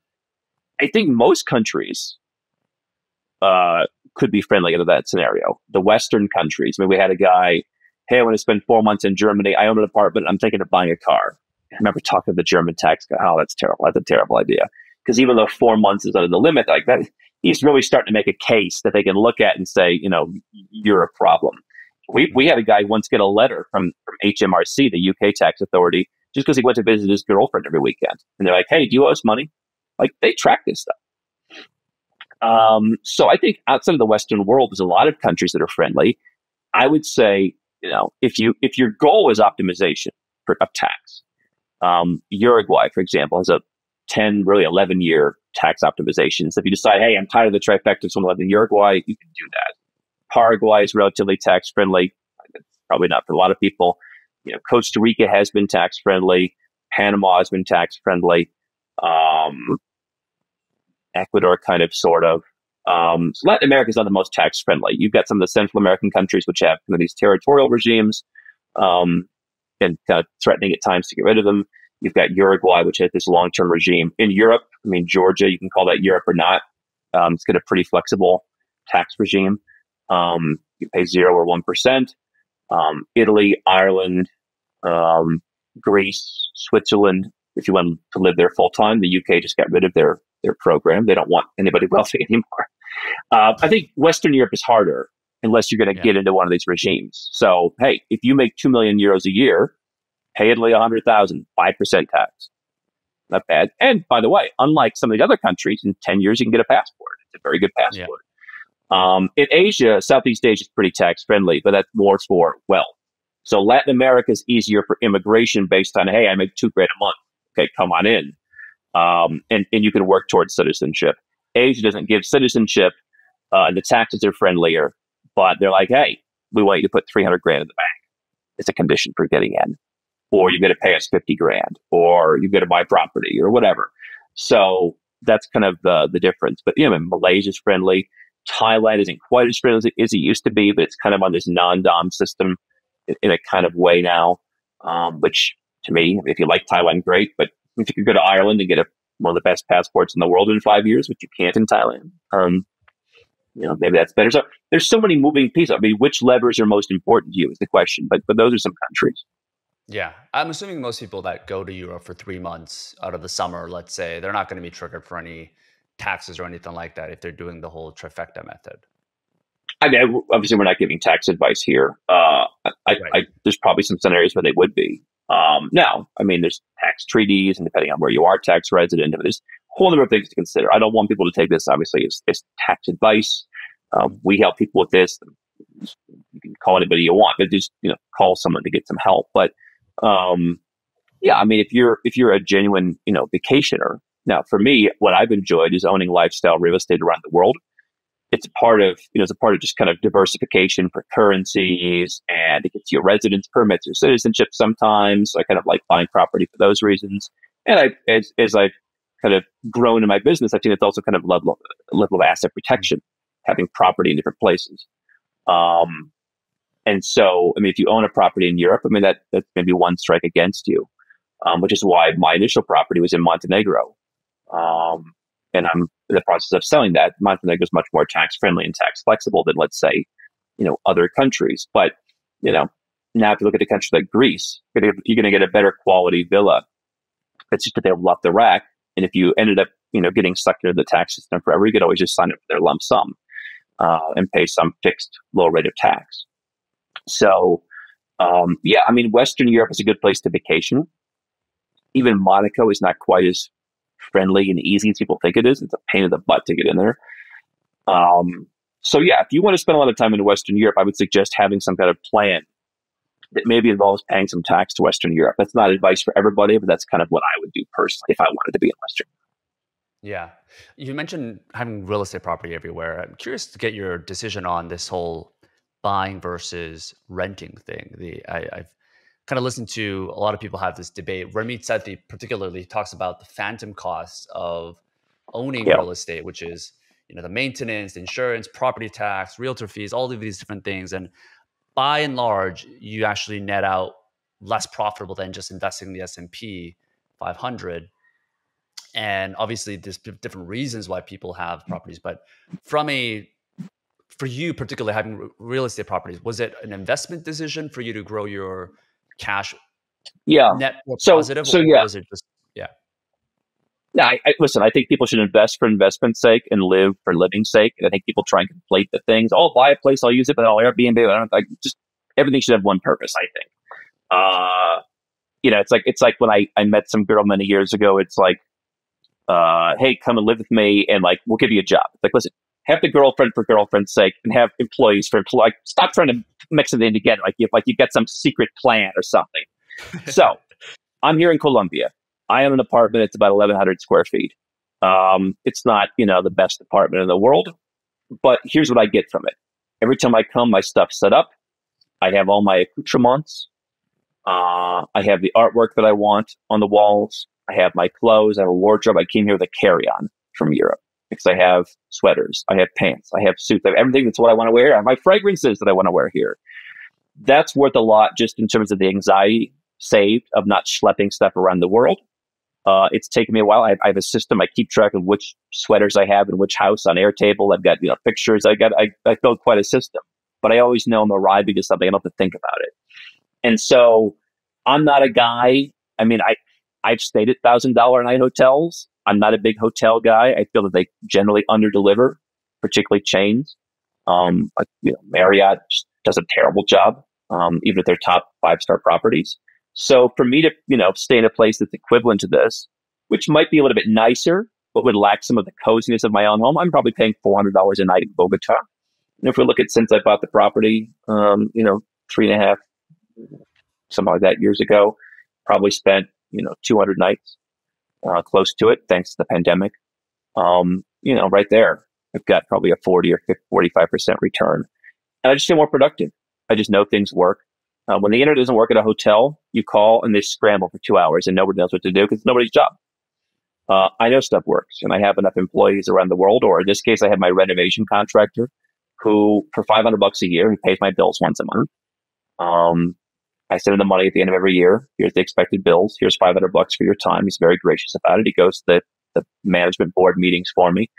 I think most countries could be friendly into that scenario. The Western countries. I mean, we had a guy, hey, I want to spend 4 months in Germany. I own an apartment. I'm thinking of buying a car. I remember talking to the German tax guy. Oh, that's terrible. That's a terrible idea. Because even though 4 months is under the limit, like that, he's really starting to make a case that they can look at and say, you're a problem. We had a guy once get a letter from HMRC, the UK tax authority, just because he went to visit his girlfriend every weekend. And they're like, hey, do you owe us money? Like, they track this stuff. So I think outside of the Western world, there's a lot of countries that are friendly. I would say, if your goal is optimization of tax, Uruguay, for example, has a 10, really 11-year tax optimization. So if you decide, hey, I'm tired of the trifecta, so I'm going to live in Uruguay, you can do that. Paraguay is relatively tax friendly. Probably not for a lot of people. Costa Rica has been tax friendly. Panama has been tax friendly. Ecuador, kind of, sort of. So Latin America is not the most tax friendly. You've got some of the Central American countries which have kind of these territorial regimes, and kind of threatening at times to get rid of them. You've got Uruguay, which has this long-term regime. In Europe, I mean, Georgia, you can call that Europe or not. It's got a pretty flexible tax regime. You pay 0 or 1%. Italy, Ireland, Greece, Switzerland. If you want to live there full time, the UK just got rid of their program. They don't want anybody wealthy anymore. I think Western Europe is harder unless you're going to get into one of these regimes. So, hey, if you make 2 million euros a year, pay Italy 100,000, 5% tax. Not bad. And by the way, unlike some of the other countries, in 10 years you can get a passport. It's a very good passport. In Asia, Southeast Asia is pretty tax friendly, but that's more for wealth. So Latin America is easier for immigration based on, hey, I make $2,000 a month. Okay, come on in. And you can work towards citizenship. Asia doesn't give citizenship, and the taxes are friendlier, but they're like, hey, we want you to put $300,000 in the bank. It's a condition for getting in. Or you're going to pay us $50,000, or you're going to buy property, or whatever. So that's kind of the difference. But Malaysia's friendly. Thailand isn't quite as friendly as it used to be, but it's kind of on this non-dom system in a kind of way now, which to me, if you like Thailand, great. But if you could go to Ireland and get one of the best passports in the world in 5 years, which you can't in Thailand, maybe that's better. So there's so many moving pieces. I mean, which levers are most important to you is the question. But those are some countries. Yeah. I'm assuming most people that go to Europe for 3 months out of the summer, let's say, they're not going to be triggered for any taxes or anything like that if they're doing the whole trifecta method. I mean, obviously, we're not giving tax advice here. There's probably some scenarios where they would be. Now, I mean, there's tax treaties, and depending on where you are, tax resident, there's a whole number of things to consider. I don't want people to take this, obviously, as tax advice. We help people with this. You can call anybody you want, but just call someone to get some help. But I mean, if you're a genuine vacationer. Now, for me, what I've enjoyed is owning lifestyle real estate around the world. It's a part of just kind of diversification for currencies, and it gets you residence permits or citizenship sometimes. So I kind of like buying property for those reasons. And as I've kind of grown in my business, I think it's also kind of a level of asset protection, having property in different places. And so, I mean, if you own a property in Europe, I mean, that's maybe one strike against you, which is why my initial property was in Montenegro. And I'm in the process of selling that. Montenegro is much more tax friendly and tax flexible than, let's say, other countries. But, now if you look at a country like Greece, you're going to get a better quality villa. It's just available off the rack And if you ended up, getting stuck into the tax system forever, you could always just sign up for their lump sum and pay some fixed low rate of tax. So, yeah, I mean, Western Europe is a good place to vacation. Even Monaco is not quite as friendly and easy as people think it is. It's a pain in the butt to get in there. So yeah, if you want to spend a lot of time in Western Europe, I would suggest having some kind of plan that maybe involves paying some tax to Western Europe. That's not advice for everybody, but that's kind of what I would do personally if I wanted to be in Western Yeah. You mentioned having real estate property everywhere. I'm curious to get your decision on this whole buying versus renting thing. I've kind of listened to a lot of people have this debate. Ramit Sethi particularly talks about the phantom costs of owning Europe. real estate, which is the maintenance, the insurance, property tax, realtor fees, all of these different things. And by and large, you actually net out less profitable than just investing in the S&P 500. And obviously, there's different reasons why people have properties. But for you particularly having real estate properties, was it an investment decision for you to grow your cash net more positive? So or yeah. was it just, yeah. No, listen, I think people should invest for investment's sake and live for living's sake. And I think people try and conflate the things. Oh, I'll buy a place, I'll use it, but I'll Airbnb. I don't like just everything should have one purpose, I think. It's like when I met some girl many years ago, it's like, hey, come and live with me and like we'll give you a job. It's like, listen, have the girlfriend for girlfriend's sake and have employees for like stop trying to mix it in together like you've got some secret plan or something. So I'm here in Colombia. I own an apartment. It's about 1,100 square feet. It's not, the best apartment in the world, but here's what I get from it. Every time I come, my stuff's set up. I have all my accoutrements. I have the artwork that I want on the walls. I have my clothes. I have a wardrobe. I came here with a carry-on from Europe because I have sweaters. I have pants. I have suits. I have everything that's what I want to wear. I have my fragrances that I want to wear here. That's worth a lot just in terms of the anxiety saved of not schlepping stuff around the world. It's taken me a while. I have a system. I keep track of which sweaters I have in which house on Airtable. I've got pictures. I built quite a system, but I always know I'm arriving to something. I don't have to think about it. And so I'm not a guy. I mean, I've stayed at $1,000 a night hotels. I'm not a big hotel guy. I feel that they generally underdeliver, particularly chains. Marriott just does a terrible job, even at their top 5-star properties. So for me to, stay in a place that's equivalent to this, which might be a little bit nicer, but would lack some of the coziness of my own home, I'm probably paying $400 a night in Bogota. And if we look at since I bought the property, 3.5, something like that years ago, probably spent, 200 nights, close to it, thanks to the pandemic. Right there, I've got probably a 40 or 45% return. And I just feel more productive. I just know things work. When the internet doesn't work at a hotel, you call and they scramble for 2 hours and nobody knows what to do because it's nobody's job. I know stuff works and I have enough employees around the world, or in this case, I have my renovation contractor who for $500 a year, he pays my bills once a month. I send him the money at the end of every year. Here's the expected bills. Here's $500 for your time. He's very gracious about it. He goes to the management board meetings for me.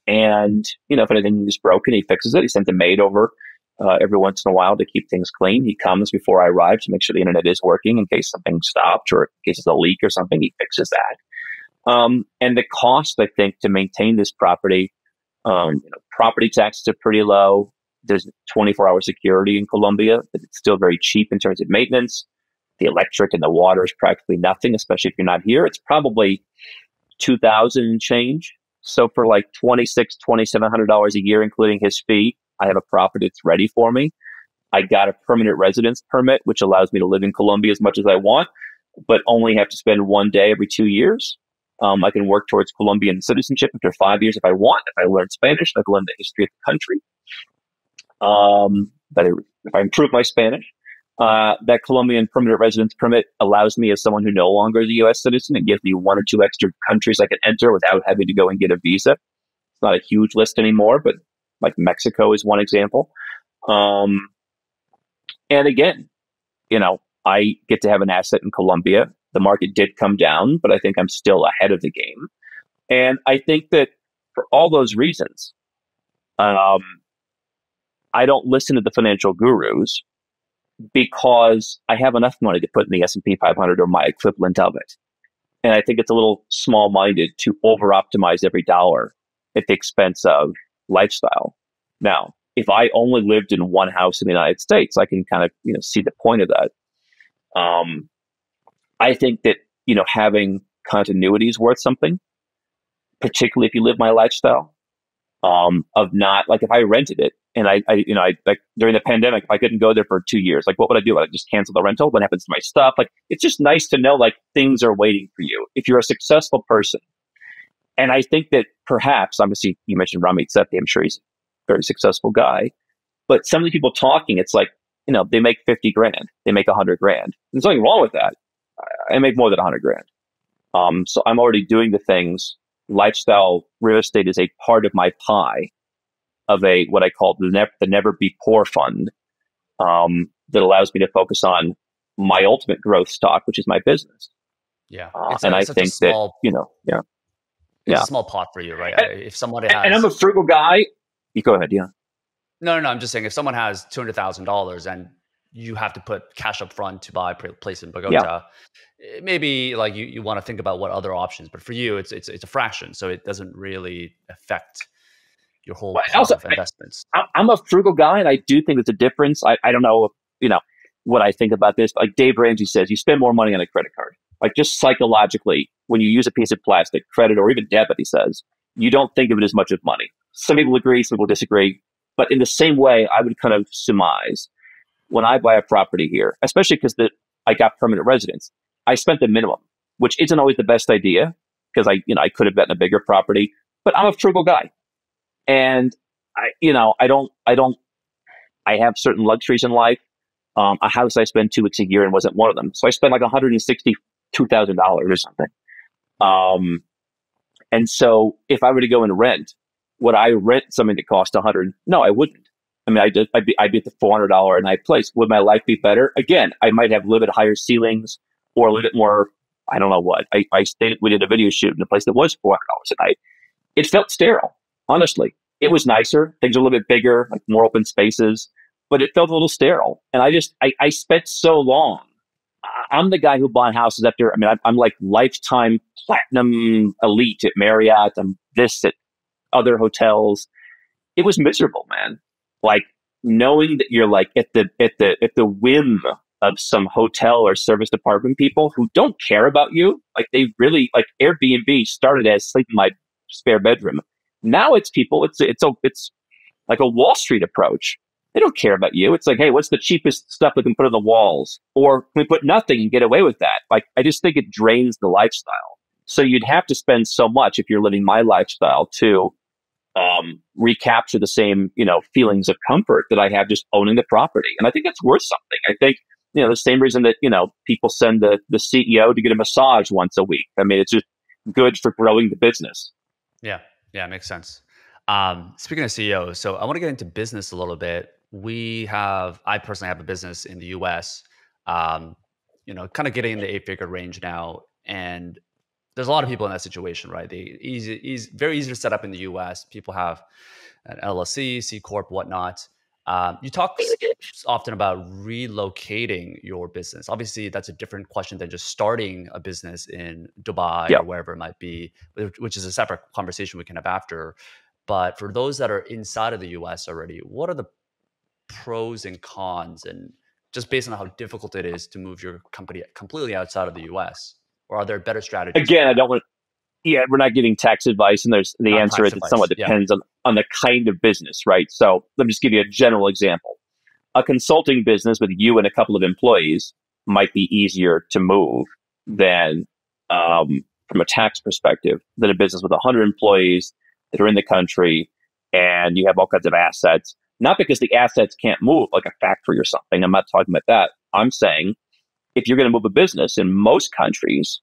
And, if anything is broken, he fixes it. He sends a maid over every once in a while to keep things clean. He comes before I arrive to make sure the internet is working in case something stopped or in case there's a leak or something. He fixes that. And the cost, I think, to maintain this property, property taxes are pretty low. There's 24-hour security in Colombia, but it's still very cheap in terms of maintenance. The electric and the water is practically nothing, especially if you're not here. It's probably $2,000 and change. So for like $2,600, $2,700 a year, including his fee, I have a property that's ready for me. I got a permanent residence permit, which allows me to live in Colombia as much as I want, but only have to spend 1 day every 2 years. I can work towards Colombian citizenship after 5 years if I want. If I learn Spanish, I can learn the history of the country. But if I improve my Spanish, that Colombian permanent residence permit allows me, as someone who no longer is a U.S. citizen, it gives me 1 or 2 extra countries I can enter without having to go and get a visa. It's not a huge list anymore, but like Mexico is one example. And again, I get to have an asset in Colombia. The market did come down, but I think I'm still ahead of the game. And I think that for all those reasons, I don't listen to the financial gurus because I have enough money to put in the S&P 500 or my equivalent of it. And I think it's a little small-minded to over-optimize every dollar at the expense of lifestyle. Now, if I only lived in one house in the United States, I can kind of, see the point of that. I think that, having continuity is worth something, particularly if you live my lifestyle, of not like if I rented it and I like during the pandemic, if I couldn't go there for 2 years, like what would I do? I'd just cancel the rental. What happens to my stuff? Like, it's just nice to know like things are waiting for you if you're a successful person. And I think that perhaps, obviously, you mentioned Ramit Sethi. I'm sure he's a very successful guy. But some of the people talking, it's like, they make 50 grand, they make 100 grand. There's nothing wrong with that. I make more than 100 grand. So I'm already doing the things. Lifestyle real estate is a part of my pie of what I call the Never Be Poor Fund, that allows me to focus on my ultimate growth stock, which is my business. Yeah. And I think that, It's a small pot for you, right? If somebody has, and I'm a frugal guy. You go ahead, yeah. No. I'm just saying, if someone has $200,000 and you have to put cash up front to buy a place in Bogota, maybe like you want to think about what other options. But for you, it's a fraction, so it doesn't really affect your whole pot of investments. I'm a frugal guy, and I do think there's a difference. I don't know, what I think about this. Like Dave Ramsey says, you spend more money on a credit card. Like just psychologically, when you use a piece of plastic, credit or even debit, he says, you don't think of it as much as money. Some people agree, some people disagree. But in the same way, I would kind of surmise when I buy a property here, especially because I got permanent residence, I spent the minimum, which isn't always the best idea because I could have gotten a bigger property, but I'm a frugal guy. And I have certain luxuries in life. A house I spend 2 weeks a year and wasn't one of them. So I spent like $162,000 or something. And so if I were to go and rent, would I rent something that cost $100? No, I wouldn't. I mean, I'd be at the $400 a night place. Would my life be better? Again, I might have a little bit higher ceilings or a little bit more, I don't know what. We did a video shoot in a place that was $400 a night. It felt sterile, honestly. It was nicer. Things are a little bit bigger, like more open spaces, but it felt a little sterile. And I spent so long. I'm the guy who bought houses after, I'm like lifetime platinum elite at Marriott. I'm this at other hotels. It was miserable, man. Like knowing that you're like at the whim of some hotel or service department people who don't care about you. Like they really, like Airbnb started as sleep in my spare bedroom. Now it's people, it's like a Wall Street approach. They don't care about you. It's like, hey, what's the cheapest stuff we can put on the walls? Or can we put nothing and get away with that? Like, I just think it drains the lifestyle. So you'd have to spend so much if you're living my lifestyle to recapture the same, feelings of comfort that I have just owning the property. And I think that's worth something. I think, the same reason that, people send the CEO to get a massage once a week. I mean, it's just good for growing the business. Yeah, makes sense. Speaking of CEOs, so I want to get into business a little bit. I personally have a business in the US, kind of getting in the 8-figure range now. And there's a lot of people in that situation, right? Very easy to set up in the US. People have an LLC, C Corp, whatnot. You talk often about relocating your business. Obviously, that's a different question than just starting a business in Dubai or wherever it might be, which is a separate conversation we can have after. But for those that are inside of the US already, what are the pros and cons, and just based on how difficult it is to move your company completely outside of the US? Or are there better strategies? Again, we're not giving tax advice, and the answer is it somewhat depends on the kind of business, right? So let me just give you a general example. A consulting business with you and a couple of employees might be easier to move than, from a tax perspective, than a business with 100 employees that are in the country and you have all kinds of assets. Not because the assets can't move, like a factory or something. I'm not talking about that. I'm saying if you're going to move a business in most countries,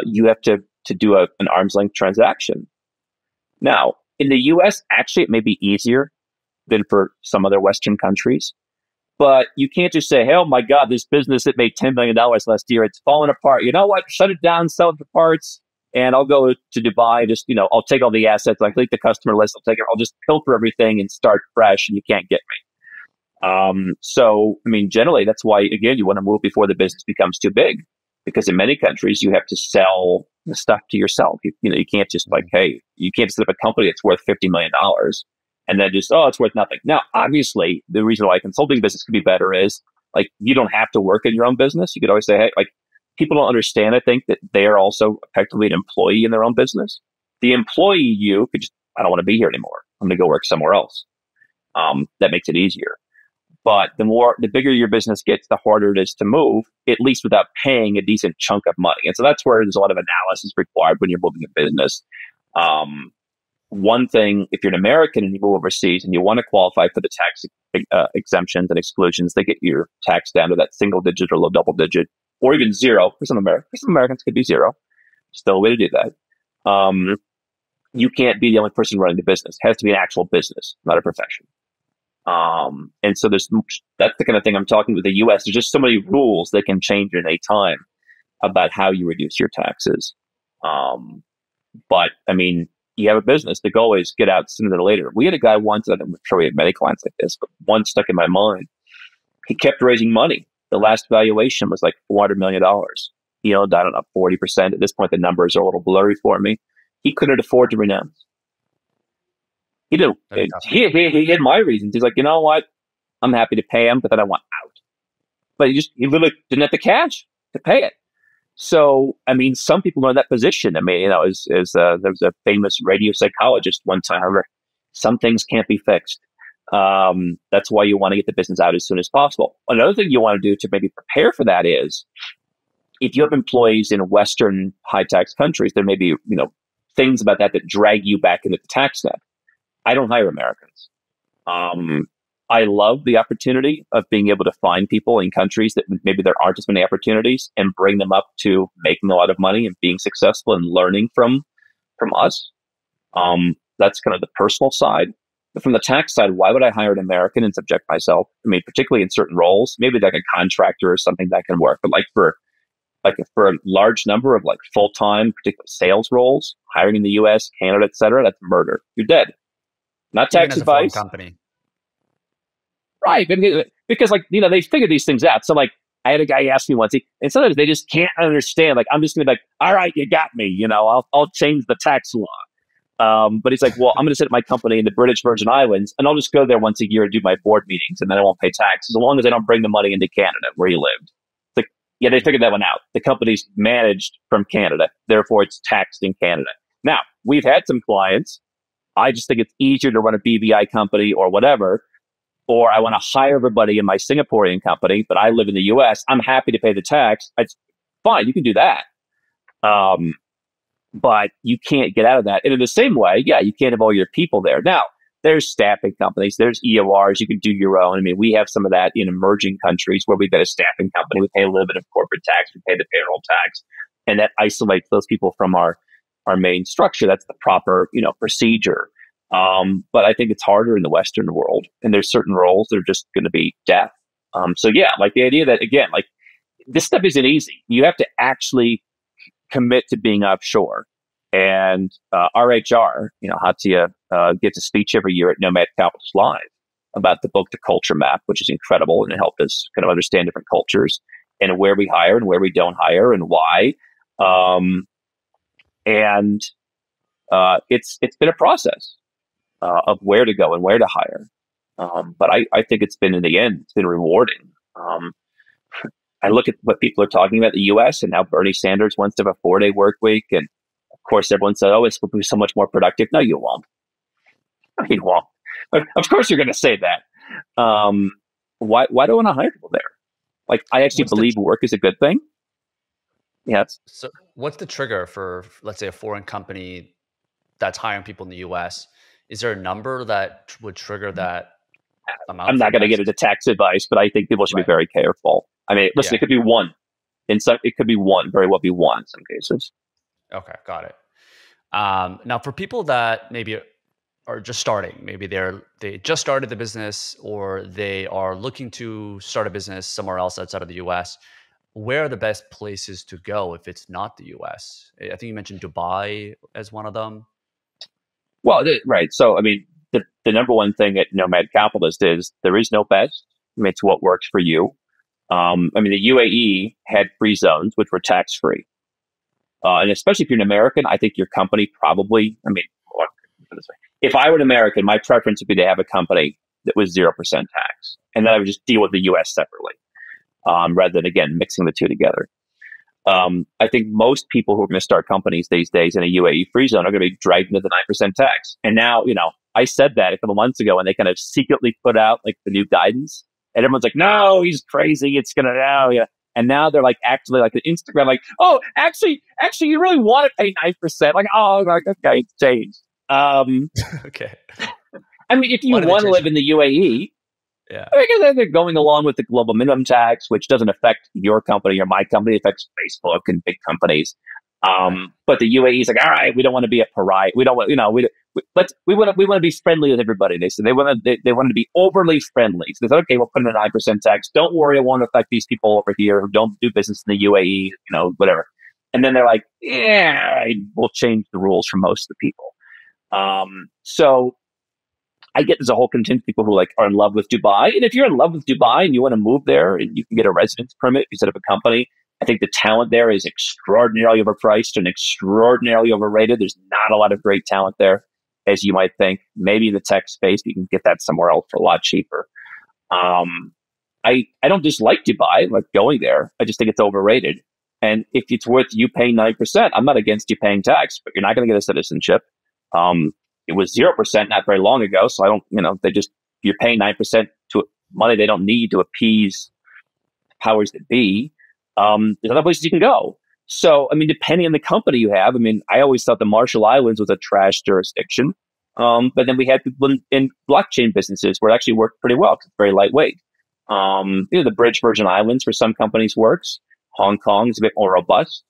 you have to do an arm's length transaction. Now, in the US, actually, it may be easier than for some other Western countries. But you can't just say, hey, oh my God, this business that made $10 million last year, it's falling apart. You know what? Shut it down, sell it for parts, and I'll go to Dubai. Just, I'll take all the assets. Like, leak the customer list. I'll just pilfer everything and start fresh, and you can't get me. So, generally, that's why, again, you want to move before the business becomes too big. because in many countries you have to sell the stuff to yourself. You can't just like, hey, you can't set up a company that's worth $50 million and then just, oh, it's worth nothing. Now, obviously, the reason why a consulting business could be better is like, you don't have to work in your own business. You could always say, hey, like, people don't understand, I think, that they are also effectively an employee in their own business. The employee, you could just, I don't want to be here anymore. I'm going to go work somewhere else. That makes it easier. But the bigger your business gets, the harder it is to move, at least without paying a decent chunk of money. And so that's where there's a lot of analysis required when you're moving a business. One thing, if you're an American and you move overseas and you want to qualify for the tax exemptions and exclusions, they get your tax down to that single digit or low double digit, or even zero. For some Americans, could be zero. Still a way to do that. You can't be the only person running the business. It has to be an actual business, not a profession. And so that's the kind of thing I'm talking with the U.S. There's just so many rules that can change at any time about how you reduce your taxes. But I mean, you have a business, the goal is get out sooner than later. We had a guy once, I'm sure we have many clients like this, but one stuck in my mind. He kept raising money. The last valuation was like $400 million. He owned, I don't know, 40%. At this point, the numbers are a little blurry for me. He couldn't afford to renounce. He did. He had my reasons. He's like, you know what? I'm happy to pay him, but then I want out. But he literally didn't have the cash to pay it. So, I mean, some people are in that position. I mean, there was a famous radio psychologist one time. However, some things can't be fixed. That's why you want to get the business out as soon as possible. Another thing you want to do to maybe prepare for that is, if you have employees in Western high tax countries, there may be, things about that drag you back into the tax net. I don't hire Americans. I love the opportunity of being able to find people in countries that maybe there aren't as many opportunities and bring them up to making a lot of money and being successful and learning from us. That's kind of the personal side. But from the tax side, why would I hire an American and subject myself? I mean, particularly in certain roles, maybe like a contractor or something that can work. But for a large number of like full-time, particularly sales roles, hiring in the U.S., Canada, et cetera, that's murder. You're dead. Not tax advice. Company. Right. Because they figure these things out. So like, I had a guy ask me once, and sometimes they just can't understand. Like, I'm just going to be like, all right, you got me, I'll change the tax law. But he's like, well, I'm going to set up my company in the British Virgin Islands and I'll just go there once a year and do my board meetings. And then I won't pay taxes as long as I don't bring the money into Canada where he lived. It's like, yeah, they figured that one out. The company's managed from Canada. Therefore, it's taxed in Canada. Now, we've had some clients. I just think it's easier to run a BVI company or whatever, or I want to hire everybody in my Singaporean company, but I live in the US. I'm happy to pay the tax. It's fine. You can do that. But you can't get out of that. And in the same way, yeah, you can't have all your people there. Now, there's staffing companies, there's EORs, you can do your own. I mean, we have some of that in emerging countries where we've got a staffing company. We pay a little bit of corporate tax, we pay the payroll tax, and that isolates those people from our main structure. That's the proper, procedure. But I think it's harder in the Western world, and there's certain roles that are just going to be death. So yeah, like the idea that, again, like this stuff isn't easy. You have to actually commit to being offshore. And RHR, Hatia gets a speech every year at Nomad Capitalist Live about the book, The Culture Map, which is incredible, and it helped us kind of understand different cultures and where we hire and where we don't hire and why. And it's been a process of where to go and where to hire. But I think it's been, in the end, it's been rewarding. I look at what people are talking about in the U.S. and now Bernie Sanders wants to have a 4-day work week. And of course, everyone said, oh, it's going to be so much more productive. No, you won't. No, you won't. Of course, you're going to say that. Why do I want to hire people there? Like, I actually believe work is a good thing. Yes. So what's the trigger for, let's say, a foreign company that's hiring people in the U.S.? Is there a number that would trigger that amount? I'm not going to get into tax advice, but I think people should be very careful. I mean, listen, it could be one. It could be one, very well be one in some cases. Okay, got it. Now, for people that maybe are just starting, maybe they just started the business, or they are looking to start a business somewhere else outside of the U.S., where are the best places to go if it's not the U.S.? I think you mentioned Dubai as one of them. Well, right. So, I mean, the number one thing at Nomad Capitalist is there is no best. I mean, it's what works for you. I mean, the UAE had free zones, which were tax free. And especially if you're an American, I think your company probably, I mean, if I were an American, my preference would be to have a company that was 0% tax. And then I would just deal with the US separately, rather than, again, mixing the two together. I think most people who are going to start companies these days in a UAE free zone are going to be dragged into the 9% tax. And now, I said that a couple months ago, and they kind of secretly put out like the new guidance, and everyone's like, "No, he's crazy. It's going to now." Yeah. And now they're like actually like the Instagram, like, "Oh, actually, you really want to pay 9%?" Like, "Oh, like okay, it's changed." Okay. I mean, if you want to live in the UAE, yeah, because they're going along with the global minimum tax, which doesn't affect your company or my company, it affects Facebook and big companies. But the UAE is like, all right, we don't want to be a pariah. We don't want, we want to be friendly with everybody. They said they wanted to be overly friendly. So they said, okay, we'll put in a 9% tax. Don't worry, it won't affect these people over here who don't do business in the UAE, whatever. And then they're like, yeah, we'll change the rules for most of the people. So I get there's a whole contingent of people who are in love with Dubai. And if you're in love with Dubai and you want to move there and you can get a residence permit, you set up a company, I think the talent there is extraordinarily overpriced and extraordinarily overrated. There's not a lot of great talent there, as you might think. Maybe in the tech space, you can get that somewhere else for a lot cheaper. I don't dislike Dubai, like going there. I just think it's overrated. And if it's worth you paying 9%, I'm not against you paying tax, but you're not going to get a citizenship. It was 0% not very long ago. So I don't, you're paying 9% to money they don't need to appease powers that be. There's other places you can go. So, I mean, depending on the company you have, I mean, I always thought the Marshall Islands was a trash jurisdiction. But then we had people in blockchain businesses where it actually worked pretty well because it's very lightweight. The British Virgin Islands for some companies works. Hong Kong is a bit more robust.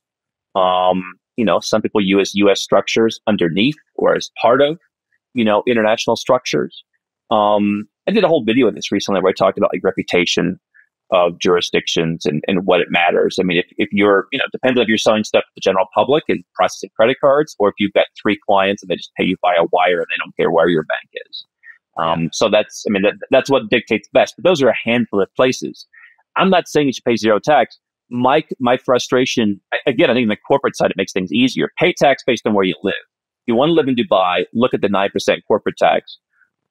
Some people use U.S. structures underneath or as part of, international structures. I did a whole video on this recently where I talked about reputation of jurisdictions and what it matters. I mean, if you're, depends on if you're selling stuff to the general public and processing credit cards, or if you've got 3 clients and they just pay you via wire and they don't care where your bank is. So that's what dictates best. But those are a handful of places. I'm not saying you should pay 0 tax. My frustration, again, I think on the corporate side, it makes things easier. Pay tax based on where you live. If you want to live in Dubai, look at the 9% corporate tax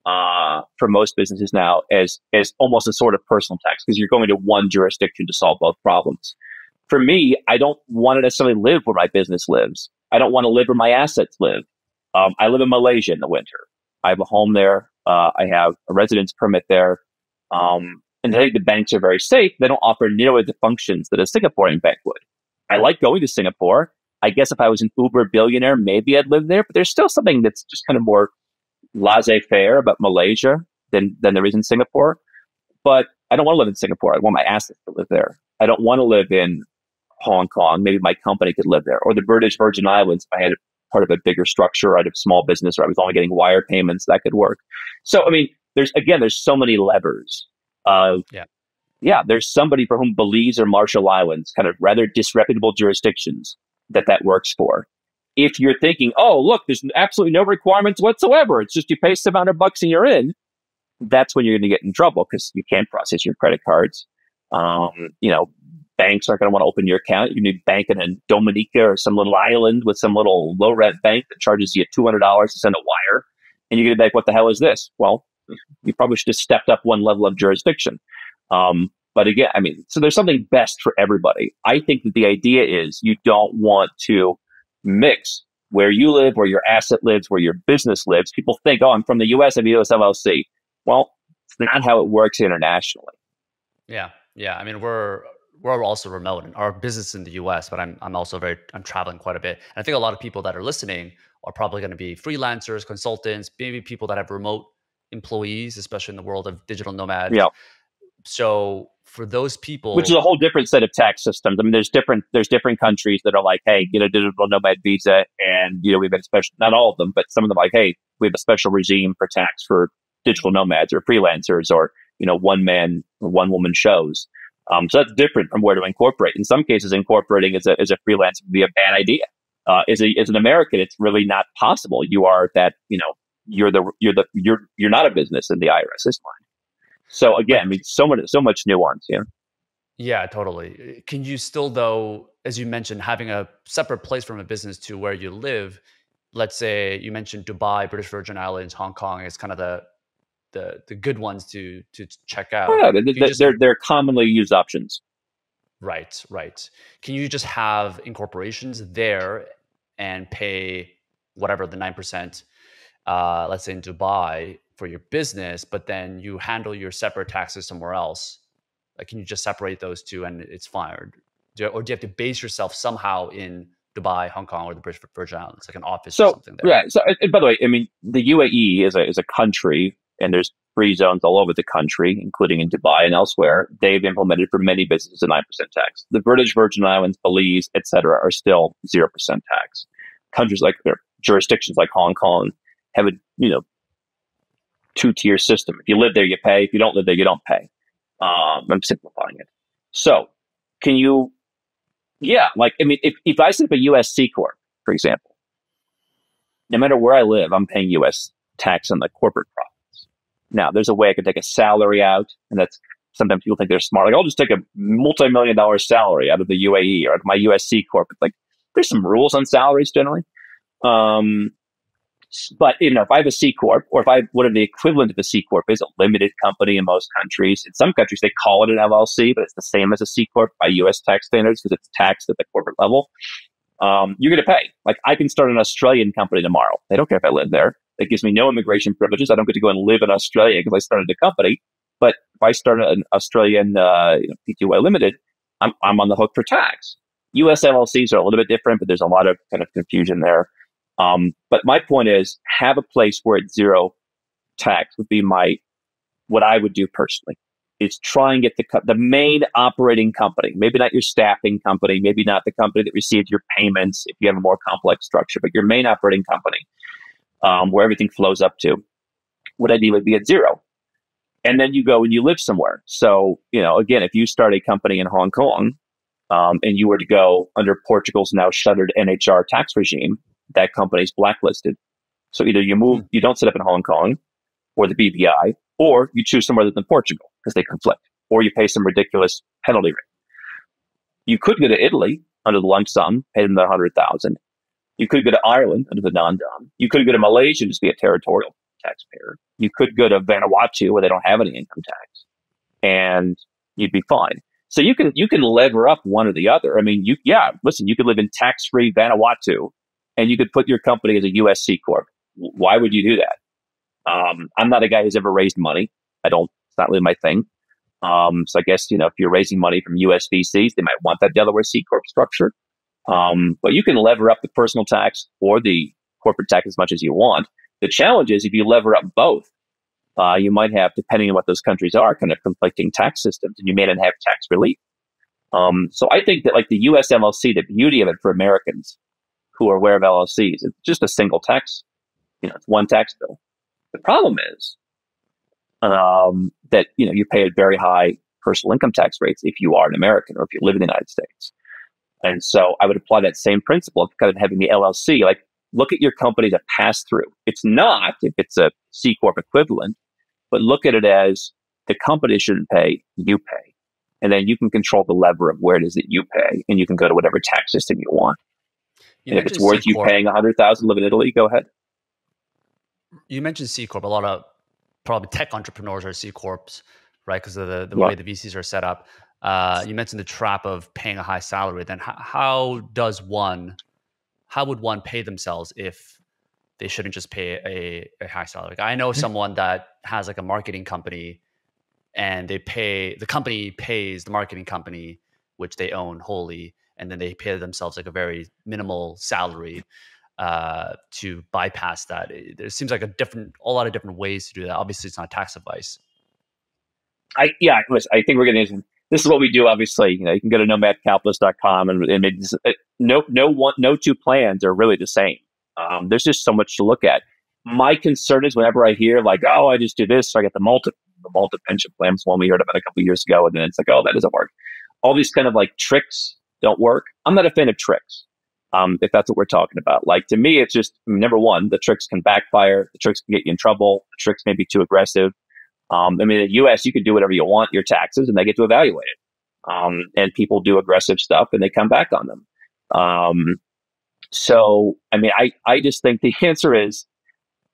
for most businesses now as almost a sort of personal tax, because you're going to one jurisdiction to solve both problems. For me, I don't want to necessarily live where my business lives. I don't want to live where my assets live. I live in Malaysia in the winter. I have a home there. I have a residence permit there. And I think the banks are very safe. They don't offer nearly the functions that a Singaporean bank would. I like going to Singapore. I guess if I was an Uber billionaire, maybe I'd live there. But there's still something that's just kind of more laissez-faire about Malaysia than there is in Singapore. But I don't want to live in Singapore. I want my assets to live there. I don't want to live in Hong Kong. Maybe my company could live there. Or the British Virgin Islands. If I had part of a bigger structure, I had a small business, or I was only getting wire payments, that could work. So, I mean, there's so many levers. There's somebody for whom Belize or Marshall Islands, kind of rather disreputable jurisdictions, that works for. If you're thinking, oh, look, there's absolutely no requirements whatsoever, it's just you pay $700 and you're in, that's when you're going to get in trouble because you can't process your credit cards. Banks aren't going to want to open your account. You need banking in Dominica or some little island with some little low rent bank that charges you $200 to send a wire. And you're going to be like, what the hell is this? Well, you probably should have stepped up one level of jurisdiction. But again, I mean, so there's something best for everybody. I think that the idea is you don't want to mix where you live, where your asset lives, where your business lives. People think, oh, I'm from the US, I'm a US LLC. Well, it's not how it works internationally. Yeah. I mean, we're also remote and our business in the US, but I'm traveling quite a bit. And I think a lot of people that are listening are probably going to be freelancers, consultants, maybe people that have remote employees, especially in the world of digital nomads. Yeah. So for those people, which is a whole different set of tax systems. I mean, there's different countries that are like, hey, get a digital nomad visa, and we've got a special. Not all of them, but some of them are like, hey, we have a special regime for tax for digital nomads or freelancers or one man or one woman shows. So that's different from where to incorporate. In some cases, incorporating as a freelancer would be a bad idea. As an American, it's really not possible. You are that you're not a business in the IRS's mind. So again, I mean, so much nuance. Yeah. Yeah, totally. Can you still, though, as you mentioned, having a separate place from a business to where you live? Let's say you mentioned Dubai, British Virgin Islands, Hong Kong is kind of the good ones to check Oh out. yeah, Can you just they're commonly used options. right, right? Can you just have incorporations there and pay whatever the 9%, let's say in Dubai for your business, but then you handle your separate taxes somewhere else? Like, can you just separate those two and it's fine? Or do you have to base yourself somehow in Dubai, Hong Kong, or the British Virgin Islands, like an office or So something there? yeah. So and by the way, I mean the UAE is a country, and there's free zones all over the country, including in Dubai and elsewhere. They've implemented for many businesses a 9% tax. The British Virgin Islands, Belize, etc., are still 0% tax. Countries like their jurisdictions like Hong Kong have a two-tier system. If you live there, you pay. If you don't live there, you don't pay. I'm simplifying it. So can you? Yeah, like I mean, if I set up a U.S. C corp, for example, no matter where I live, I'm paying U.S. tax on the corporate profits. Now, there's a way I could take a salary out, and that's sometimes people think they're smart. Like, I'll just take a multi-million-dollar salary out of the UAE or out of my U.S. C corp. Like, there's some rules on salaries generally. Um, but if I have a C corp, or if I whatever the equivalent of a C corp is, a limited company in most countries. In some countries, they call it an LLC, but it's the same as a C corp by U.S. tax standards because it's taxed at the corporate level. You're going to pay. Like, I can start an Australian company tomorrow. They don't care if I live there. It gives me no immigration privileges. I don't get to go and live in Australia because I started a company. But if I start an Australian PTY Limited, I'm on the hook for tax. U.S. LLCs are a little bit different, but there's a lot of kind of confusion there. But my point is, have a place where it's zero tax would be what I would do personally. Is try and get the main operating company, maybe not your staffing company, maybe not the company that receives your payments if you have a more complex structure, but your main operating company, where everything flows up to, would ideally be at zero. And then you go and you live somewhere. So, again, if you start a company in Hong Kong, and you were to go under Portugal's now shuttered NHR tax regime, that company's blacklisted. So either you don't set up in Hong Kong or the BVI, or you choose somewhere other than Portugal because they conflict, or you pay some ridiculous penalty rate. You could go to Italy under the lump sum, pay them the 100,000. You could go to Ireland under the non-dom. You could go to Malaysia and just be a territorial taxpayer. You could go to Vanuatu where they don't have any income tax, and you'd be fine. So you can lever up one or the other. I mean, you could live in tax-free Vanuatu, and you could put your company as a U.S. C corp. Why would you do that? I'm not a guy who's ever raised money. It's not really my thing. So I guess, if you're raising money from US VCs, they might want that Delaware C corp structure. But you can lever up the personal tax or the corporate tax as much as you want. The challenge is if you lever up both, you might have, depending on what those countries are, kind of conflicting tax systems, and you may not have tax relief. So I think that like the US LLC, the beauty of it for Americans who are aware of LLCs, it's just a single tax, it's one tax bill. The problem is that you pay at very high personal income tax rates if you are an American or if you live in the United States. And so I would apply that same principle of kind of having the LLC, like look at your company as a pass through. It's not if it's a C corp equivalent, but look at it as the company shouldn't pay, you pay. And then you can control the lever of where it is that you pay, and you can go to whatever tax system you want. And if it's worth you paying $100,000 to live in Italy, go ahead. You mentioned C corp. A lot of probably tech entrepreneurs are C corps, right? Because of the way the VCs are set up. You mentioned the trap of paying a high salary. Then how would one pay themselves if they shouldn't just pay a high salary? Like, I know someone that has like a marketing company, and the company pays the marketing company, which they own wholly, and then they pay themselves like a very minimal salary to bypass that. There seems like a lot of different ways to do that. Obviously, it's not tax advice. I think we're getting into this is what we do. Obviously, you can go to nomadcapitalist.com and no two plans are really the same. There's just so much to look at. My concern is whenever I hear like, oh, I just do this, so I get the multi pension plan, one we heard about a couple of years ago, and then it's like, oh, that doesn't work. All these kind of like tricks don't work. I'm not a fan of tricks. If that's what we're talking about. Like, to me, it's just, number one, the tricks can backfire. The tricks can get you in trouble. The tricks may be too aggressive. In the U.S., you can do whatever you want, your taxes, and they get to evaluate it. And people do aggressive stuff and they come back on them. So, I mean, I just think the answer is,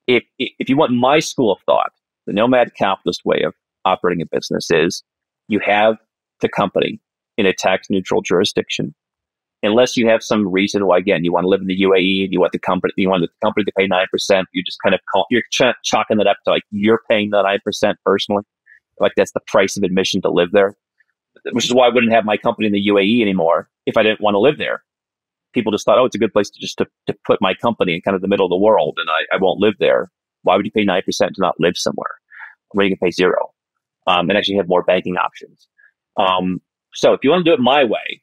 if you want my school of thought, the nomad capitalist way of operating a business is you have the company in a tax neutral jurisdiction, unless you have some reason why, again, you want to live in the UAE and you want the company to pay 9%. You just kind of you're chalking it up to like you're paying the 9% personally, like that's the price of admission to live there. Which is why I wouldn't have my company in the UAE anymore if I didn't want to live there. People just thought, oh, it's a good place to put my company in kind of the middle of the world, and I won't live there. Why would you pay 9% to not live somewhere where you can pay 0 and actually have more banking options? So if you want to do it my way,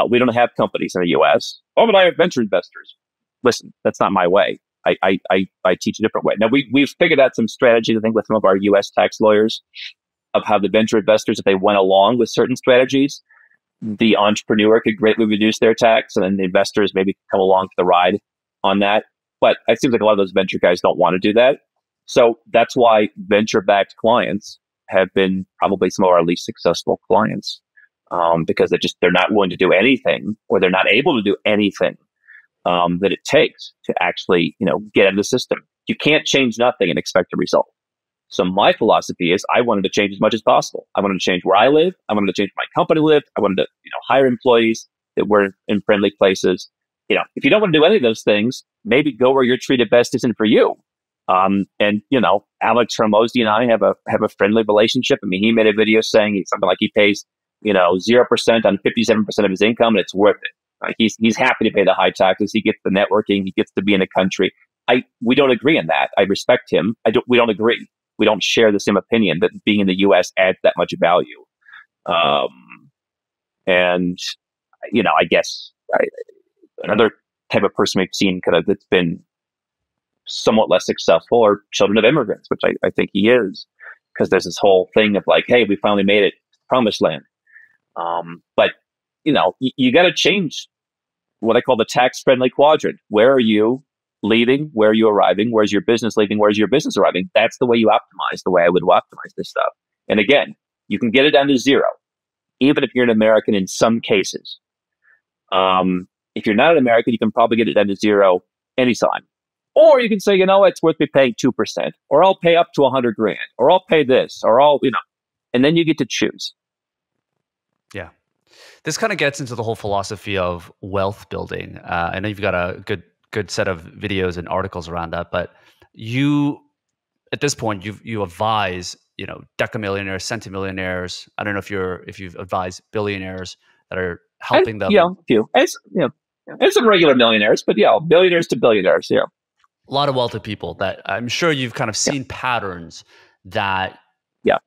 we don't have companies in the U.S. Oh, but I have venture investors. Listen, that's not my way. I teach a different way. Now, we've figured out some strategies, I think, with some of our U.S. tax lawyers of how the venture investors, if they went along with certain strategies, the entrepreneur could greatly reduce their tax, and then the investors maybe come along for the ride on that. But it seems like a lot of those venture guys don't want to do that. So that's why venture-backed clients have been probably some of our least successful clients, because they're not willing to do anything, or they're not able to do anything that it takes to actually, get out of the system. You can't change nothing and expect a result. So my philosophy is I wanted to change as much as possible. I wanted to change where I live. I wanted to change where my company lived. I wanted to, hire employees that were in friendly places. If you don't want to do any of those things, maybe go where you're treated best isn't for you. And Alex Hormozy and I have a friendly relationship. I mean, he made a video saying something like he pays, 0% on 57% of his income, and it's worth it. Like he's happy to pay the high taxes. He gets the networking. He gets to be in the country. We don't agree on that. I respect him. We don't agree. We don't share the same opinion that being in the U.S. adds that much value. I guess another type of person we've seen kind of that's been somewhat less successful are children of immigrants, which I think he is, because there's this whole thing of like, hey, we finally made it to promised land. But you got to change what I call the tax-friendly quadrant. Where are you leaving? Where are you arriving? Where's your business leaving? Where's your business arriving? That's the way you optimize, the way I would optimize this stuff. And again, you can get it down to 0, even if you're an American in some cases. If you're not an American, you can probably get it down to 0 anytime. Or you can say, it's worth me paying 2%, or I'll pay up to $100,000, or I'll pay this, or and then you get to choose. Yeah. This kind of gets into the whole philosophy of wealth building. I know you've got a good set of videos and articles around that, but you, at this point, you advise, decamillionaires, centimillionaires. I don't know if you've advised billionaires that are helping them. A few. And some regular millionaires, but billionaires to billionaires. Yeah. A lot of wealthy people that I'm sure you've kind of seen patterns that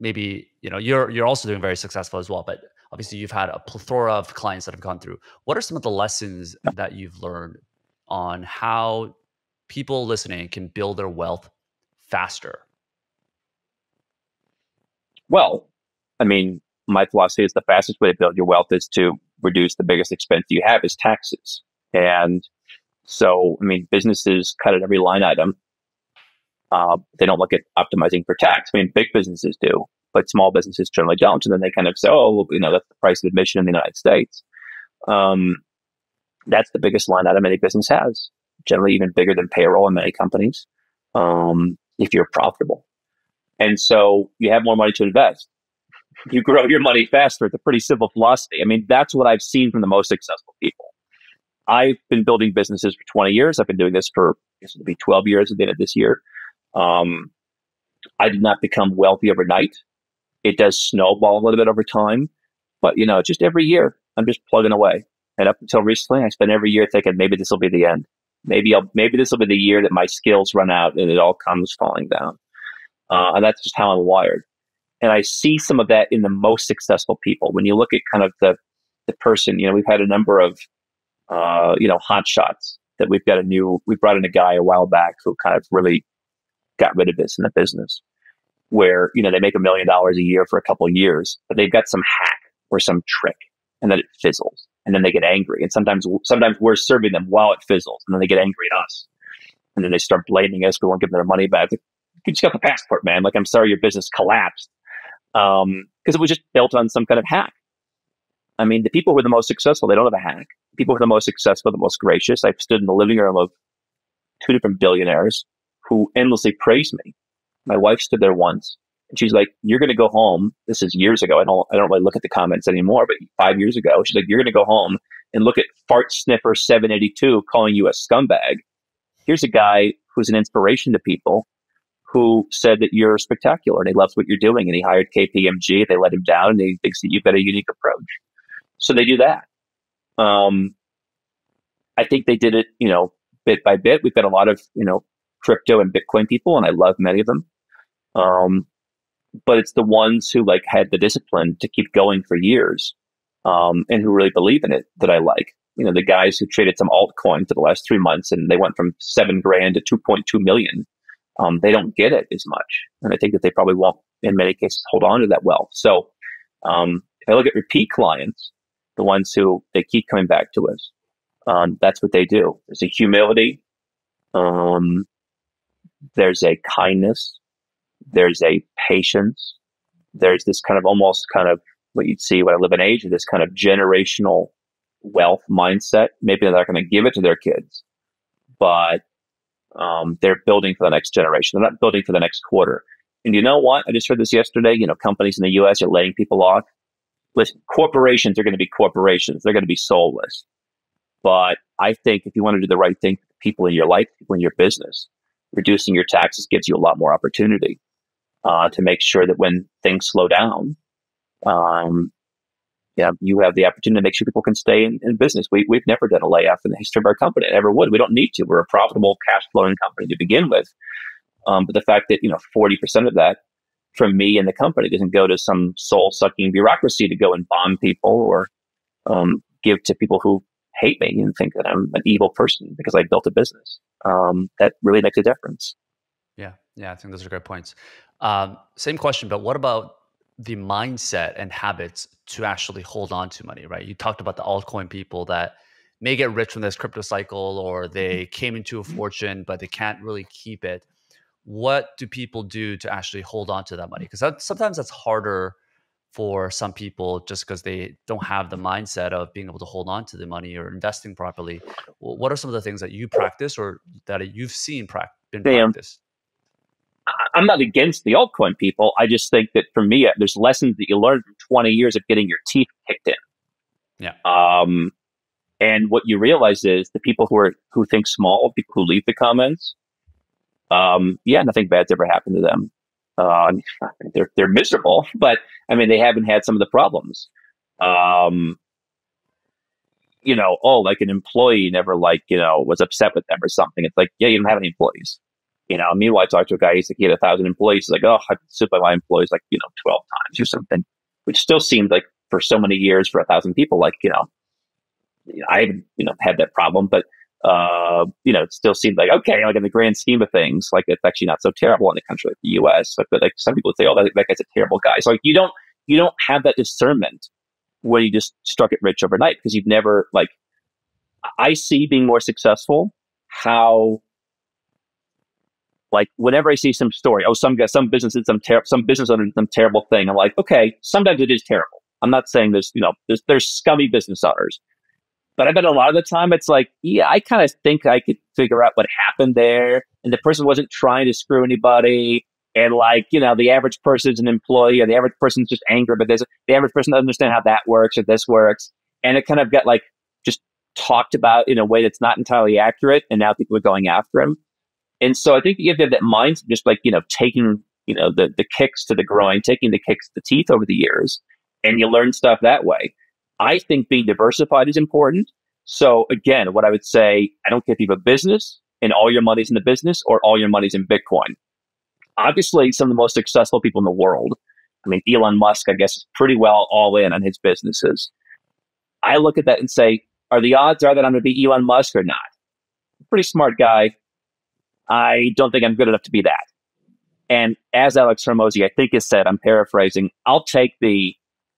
maybe, you're also doing very successful as well, but obviously you've had a plethora of clients that have gone through. What are some of the lessons that you've learned on how people listening can build their wealth faster? Well, I mean, my philosophy is the fastest way to build your wealth is to reduce the biggest expense you have is taxes. And so, I memean, businesses cut at every line item. They don't look at optimizing for tax. I mean, big businesses do, but small businesses generally don't. And then they kind of say, oh, well, that's the price of admission in the United States. That's the biggest line item any business has, generally even bigger than payroll in many companies, if you're profitable. And so you have more money to invest. You grow your money faster. It's a pretty simple philosophy. I mean, that's what I've seen from the most successful people. I've been building businesses for 20 years. I've been doing this for, I guess it'll be 12 years at the end of this year. I did not become wealthy overnight. It does snowball a little bit over time, but just every year I'm just plugging away. And up until recently, I spent every year thinking maybe this will be the end. Maybe this will be the year that my skills run out and it all comes falling down. And that's just how I'm wired. And I see some of that in the most successful people. When you look at kind of the person, we've had a number of hot shots that we brought in a guy a while back who kind of really got rid of this in the business, where they make $1 million a year for a couple of years, but they've got some hack or some trick, and then it fizzles, and then they get angry, and sometimes we're serving them while it fizzles, and then they get angry at us, and then they start blaming us. We won't give them their money back. Like, you just got the passport, man. Like, I'm sorry your business collapsed, because it was just built on some kind of hack. I mean, the people who are the most successful, they don't have a hack. People who are the most successful, the most gracious. I've stood in the living room of two different billionaires who endlessly praised me. My wife stood there once and she's like, "You're going to go home." This is years ago. I don't really look at the comments anymore, but 5 years ago, she's like, "You're going to go home and look at Fart Sniffer 782 calling you a scumbag. Here's a guy who's an inspiration to people who said that you're spectacular and he loves what you're doing." And he hired KPMG. They let him down and he thinks that you've got a unique approach. So they do that. I think they did it, bit by bit. We've got a lot of, crypto and Bitcoin people, and I love many of them. But it's the ones who had the discipline to keep going for years, and who really believe in it that I like. The guys who traded some altcoin for the last 3 months and they went from $7,000 to 2.2 million. They don't get it as much. And I think that they probably won't, in many cases, hold on to that wealth. So if I look at repeat clients, the ones who they keep coming back to us, that's what they do. There's a humility. There's a kindness. There's a patience. There's this almost what you'd see when I live in Asia, this kind of generational wealth mindset. Maybe they're not going to give it to their kids, but they're building for the next generation. They're not building for the next quarter. And you know what? I just heard this yesterday. Companies in the U.S. are laying people off. Listen, corporations are going to be corporations. They're going to be soulless. But I think if you want to do the right thing for the people in your life, people in your business, reducing your taxes gives you a lot more opportunity to make sure that when things slow down, you have the opportunity to make sure people can stay in business. We've never done a layoff in the history of our company. I never would. We don't need to. We're a profitable, cash flowing company to begin with. But the fact that 40% of that from me and the company doesn't go to some soul sucking bureaucracy to go and bomb people or give to people who hate me and think that I'm an evil person because I built a business. That really makes a difference. Yeah, I think those are great points. Same question, but what about the mindset and habits to actually hold on to money, right? You talked about the altcoin people that may get rich from this crypto cycle, or they came into a fortune, but they can't really keep it. What do people do to actually hold on to that money? Because sometimes that's harder for some people just because they don't have the mindset of being able to hold on to the money or investing properly. What are some of the things that you practice or that you've seen been practiced? I'm not against the altcoin people. I just think that for me, there's lessons that you learn from 20 years of getting your teeth kicked in. Yeah. And what you realize is the people who think small, people who leave the comments, nothing bad's ever happened to them. They're miserable, but they haven't had some of the problems. Like an employee never was upset with them or something. It's like, yeah, you don't have any employees. Meanwhile, I talked to a guy, he had 1,000 employees. He's like, oh, I've been sued by my employees 12 times or something, which still seemed like for so many years for 1,000 people, I haven't, had that problem, but, it still seemed like, okay, in the grand scheme of things, it's actually not so terrible in a country like the US. But some people would say, oh, that guy's a terrible guy. So you don't have that discernment when you just struck it rich overnight because you've never, I see being more successful how, whenever I see some story, some business owner did some terrible thing. I'm like, okay, sometimes it is terrible. I'm not saying there's scummy business owners, but I bet a lot of the time it's like, yeah, I kind of think I could figure out what happened there, and the person wasn't trying to screw anybody, and the average person's an employee, or the average person's just angry, but the average person doesn't understand how that works or this works, and it kind of got just talked about in a way that's not entirely accurate, and now people are going after him. And so I think you have to have that mindset, just taking, the kicks to the groin, taking the kicks to the teeth over the years, and you learn stuff that way. I think being diversified is important. So again, what I would say, I don't care if you have a business and all your money's in the business or all your money's in Bitcoin. Obviously, some of the most successful people in the world, Elon Musk, I guess, is pretty well all in on his businesses. I look at that and say, are the odds are that I'm going to be Elon Musk or not? Pretty smart guy. I don't think I'm good enough to be that. And as Alex Hormozi, I think, has said, I'm paraphrasing, I'll take the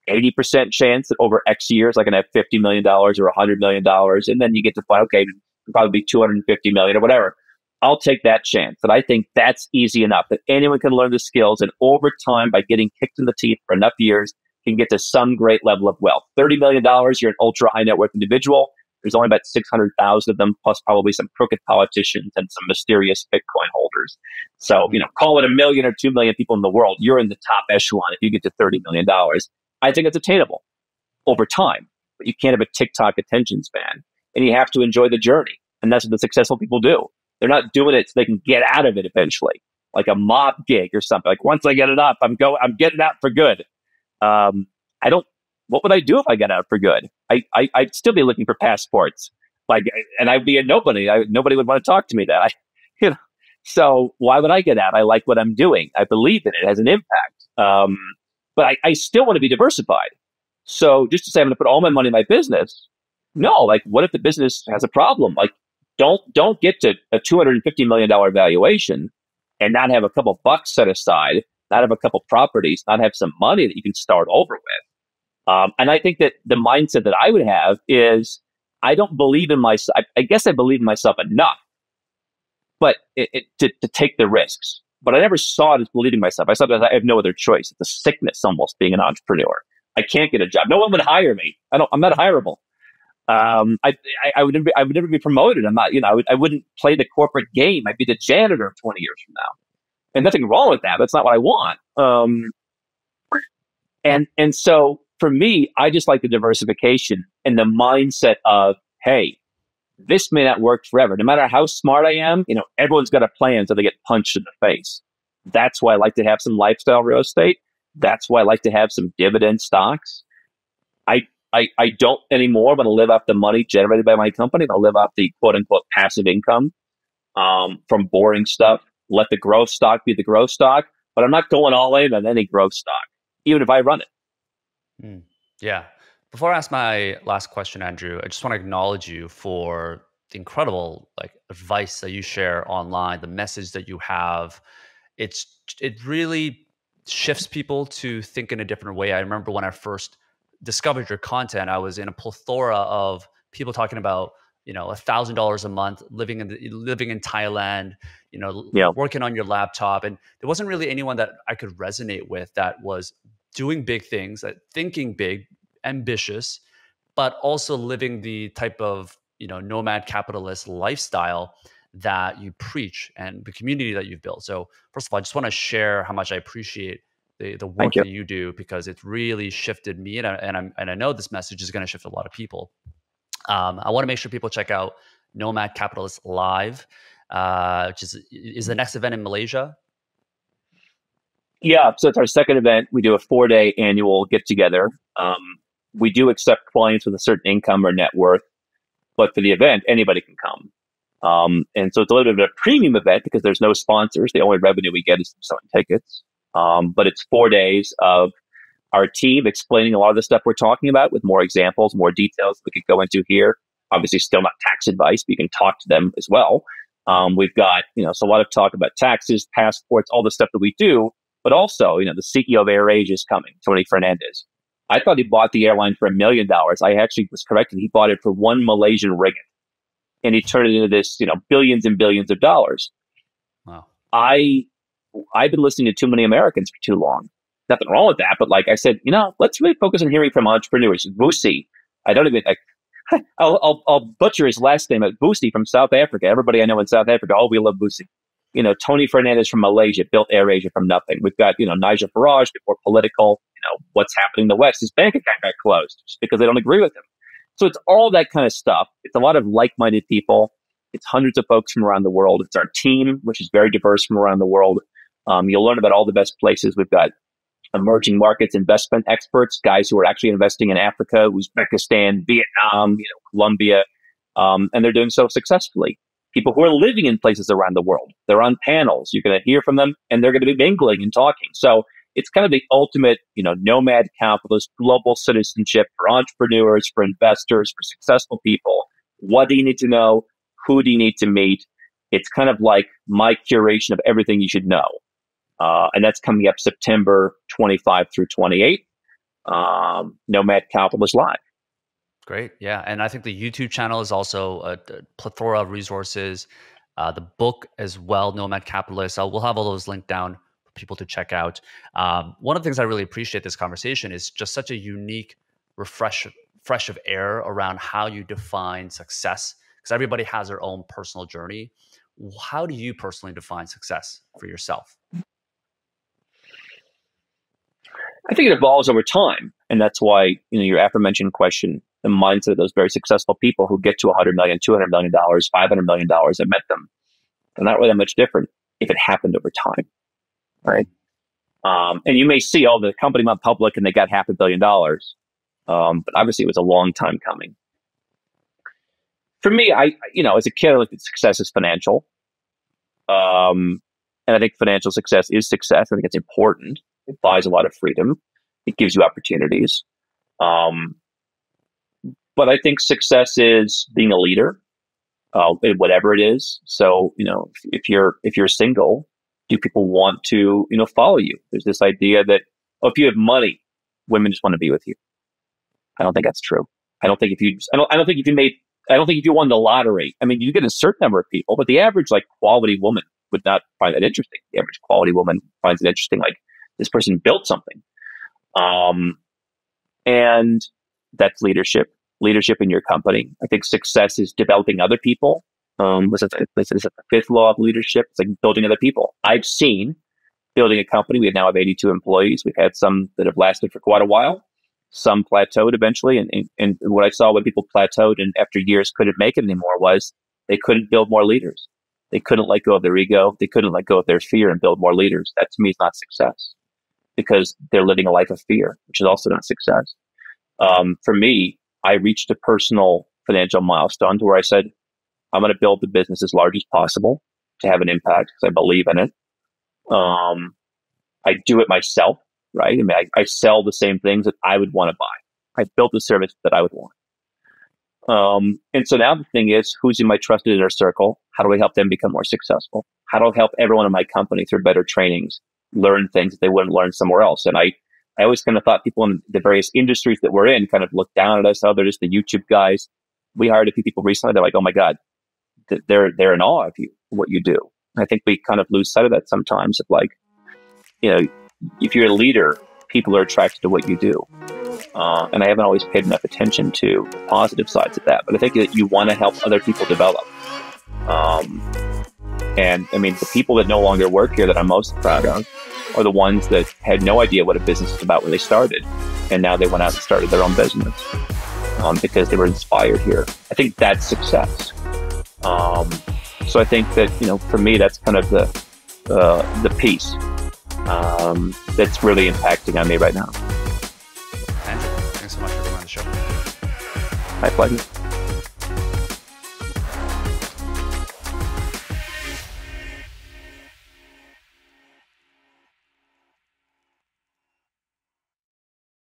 80% chance that over X years, I can have $50 million or $100 million. And then you get to find, okay, probably be $250 million or whatever. I'll take that chance. But I think that's easy enough that anyone can learn the skills. And over time, by getting kicked in the teeth for enough years, can get to some great level of wealth. $30 million, you're an ultra high net worth individual. There's only about 600,000 of them, plus probably some crooked politicians and some mysterious Bitcoin holders. So, call it 1 million or 2 million people in the world. You're in the top echelon if you get to $30 million. I think it's attainable over time, but you can't have a TikTok attention span, and you have to enjoy the journey. And that's what the successful people do. They're not doing it so they can get out of it eventually, like a mob gig or something. Like, once I get it up, I'm getting out for good. What would I do if I got out for good? I'd still be looking for passports, and I'd be a nobody. Nobody would want to talk to me. So why would I get out? I like what I'm doing. I believe in it. It has an impact. But I still want to be diversified. So just to say I'm going to put all my money in my business, no. Like, what if the business has a problem? Like, don't get to a $250 million valuation and not have a couple bucks set aside, not have a couple properties, not have some money that you can start over with. And I think that the mindset that I would have is, I don't believe in myself. I guess I believe in myself enough, but to take the risks. But I never saw it as believing myself. I saw it as I have no other choice. It's a sickness almost, being an entrepreneur. I can't get a job. No one would hire me. I'm not hireable. I would never be promoted. I'm not. I wouldn't play the corporate game. I'd be the janitor 20 years from now. And nothing wrong with that. That's not what I want. And so for me, I just like the diversification and the mindset of, hey, this may not work forever. No matter how smart I am, everyone's got a plan until they get punched in the face. That's why I like to have some lifestyle real estate. That's why I like to have some dividend stocks. I don't anymore want to live off the money generated by my company. I'll live off the quote unquote passive income from boring stuff. Let the growth stock be the growth stock, but I'm not going all in on any growth stock, even if I run it. Yeah. Before I ask my last question, Andrew, I just want to acknowledge you for the incredible advice that you share online, the message that you have. It really shifts people to think in a different way. I remember when I first discovered your content, I was in a plethora of people talking about $1,000 a month, living in Thailand, working on your laptop, and there wasn't really anyone that I could resonate with that was doing big things, thinking big, ambitious, but also living the type of nomad capitalist lifestyle that you preach and the community that you've built. So first of all, I just want to share how much I appreciate the work that you do, because it's really shifted me, and I know this message is going to shift a lot of people. I want to make sure people check out Nomad Capitalist Live, which is the next event in Malaysia. Yeah, so it's our second event. We do a 4-day annual get together. We do accept clients with a certain income or net worth, but for the event, anybody can come. And so it's a little bit of a premium event because there's no sponsors. The only revenue we get is from selling tickets. But it's 4 days of our team explaining a lot of the stuff we're talking about with more examples, more details we could go into here. Obviously, still not tax advice, but you can talk to them as well. We've got, so a lot of talk about taxes, passports, all the stuff that we do, but also, the CEO of AirAsia is coming, Tony Fernandez. I thought he bought the airline for $1 million. I actually was corrected. He bought it for 1 Malaysian ringgit, and he turned it into this, billions and billions of dollars. Wow. I've been listening to too many Americans for too long. Nothing wrong with that, but like I said, let's really focus on hearing from entrepreneurs. Vusi, I'll butcher his last name, Vusi from South Africa. Everybody I know in South Africa, we love Vusi. Tony Fernandez from Malaysia built AirAsia from nothing. We've got, Nigel Farage before political, what's happening in the West. His bank account got closed just because they don't agree with him. So it's all that kind of stuff. It's a lot of like-minded people. It's hundreds of folks from around the world. It's our team, which is very diverse from around the world. You'll learn about all the best places. We've got emerging markets investment experts, guys who are actually investing in Africa, Uzbekistan, Vietnam, Colombia, and they're doing so successfully. People who are living in places around the world. They're on panels. You're going to hear from them, and they're going to be mingling and talking. So it's kind of the ultimate, nomad capitalist, global citizenship for entrepreneurs, for investors, for successful people. What do you need to know? Who do you need to meet? It's kind of like my curation of everything you should know. And that's coming up September 25 through 28, Nomad Capitalist Live. Great. Yeah. And I think the YouTube channel is also a plethora of resources. The book as well, Nomad Capitalist. We'll have all those linked down people to check out. One of the things I really appreciate this conversation is just such a unique fresh of air around how you define success, because everybody has their own personal journey. How do you personally define success for yourself? I think it evolves over time. And that's why, your aforementioned question, the mindset of those very successful people who get to $100 million, $200 million, $500 million, I met them. They're not really that much different if it happened over time, right? And you may see, the company went public and they got $500 million. But obviously it was a long time coming. For me, as a kid, I looked at success as financial. And I think financial success is success. I think it's important. It buys a lot of freedom. It gives you opportunities. But I think success is being a leader, in whatever it is. So, if you're single, do people want to, follow you? There's this idea that, if you have money, women just want to be with you. I don't think that's true. I don't think if you won the lottery, you get a certain number of people, but the average quality woman would not find that interesting. The average quality woman finds it interesting, this person built something. And that's leadership in your company. I think success is developing other people. This is the fifth law of leadership. It's building other people. I've seen building a company. We now have 82 employees. We've had some that have lasted for quite a while. Some plateaued eventually. And what I saw when people plateaued and after years couldn't make it anymore was they couldn't build more leaders. They couldn't let go of their ego. They couldn't let go of their fear and build more leaders. That to me is not success, because they're living a life of fear, which is also not success. For me, I reached a personal financial milestone where I said, I'm going to build the business as large as possible to have an impact because I believe in it. I do it myself, right? I sell the same things that I would want to buy. I built the service that I would want. And so now the thing is, who's in my trusted inner circle? How do I help them become more successful? How do I help everyone in my company through better trainings learn things that they wouldn't learn somewhere else? And I always kind of thought people in the various industries that we're in kind of look down at us. Oh, they're just the YouTube guys. We hired a few people recently. They're like, oh my God, they're in awe of you, what you do. And I think we kind of lose sight of that sometimes. Of if you're a leader, people are attracted to what you do. And I haven't always paid enough attention to the positive sides of that. But I think that you want to help other people develop. And the people that no longer work here that I'm most proud of are the ones that had no idea what a business is about when they started. And now they went out and started their own business because they were inspired here. I think that's success. So I think that, for me, that's kind of the piece that's really impacting on me right now. Andrew, thanks so much for being on the show. My pleasure.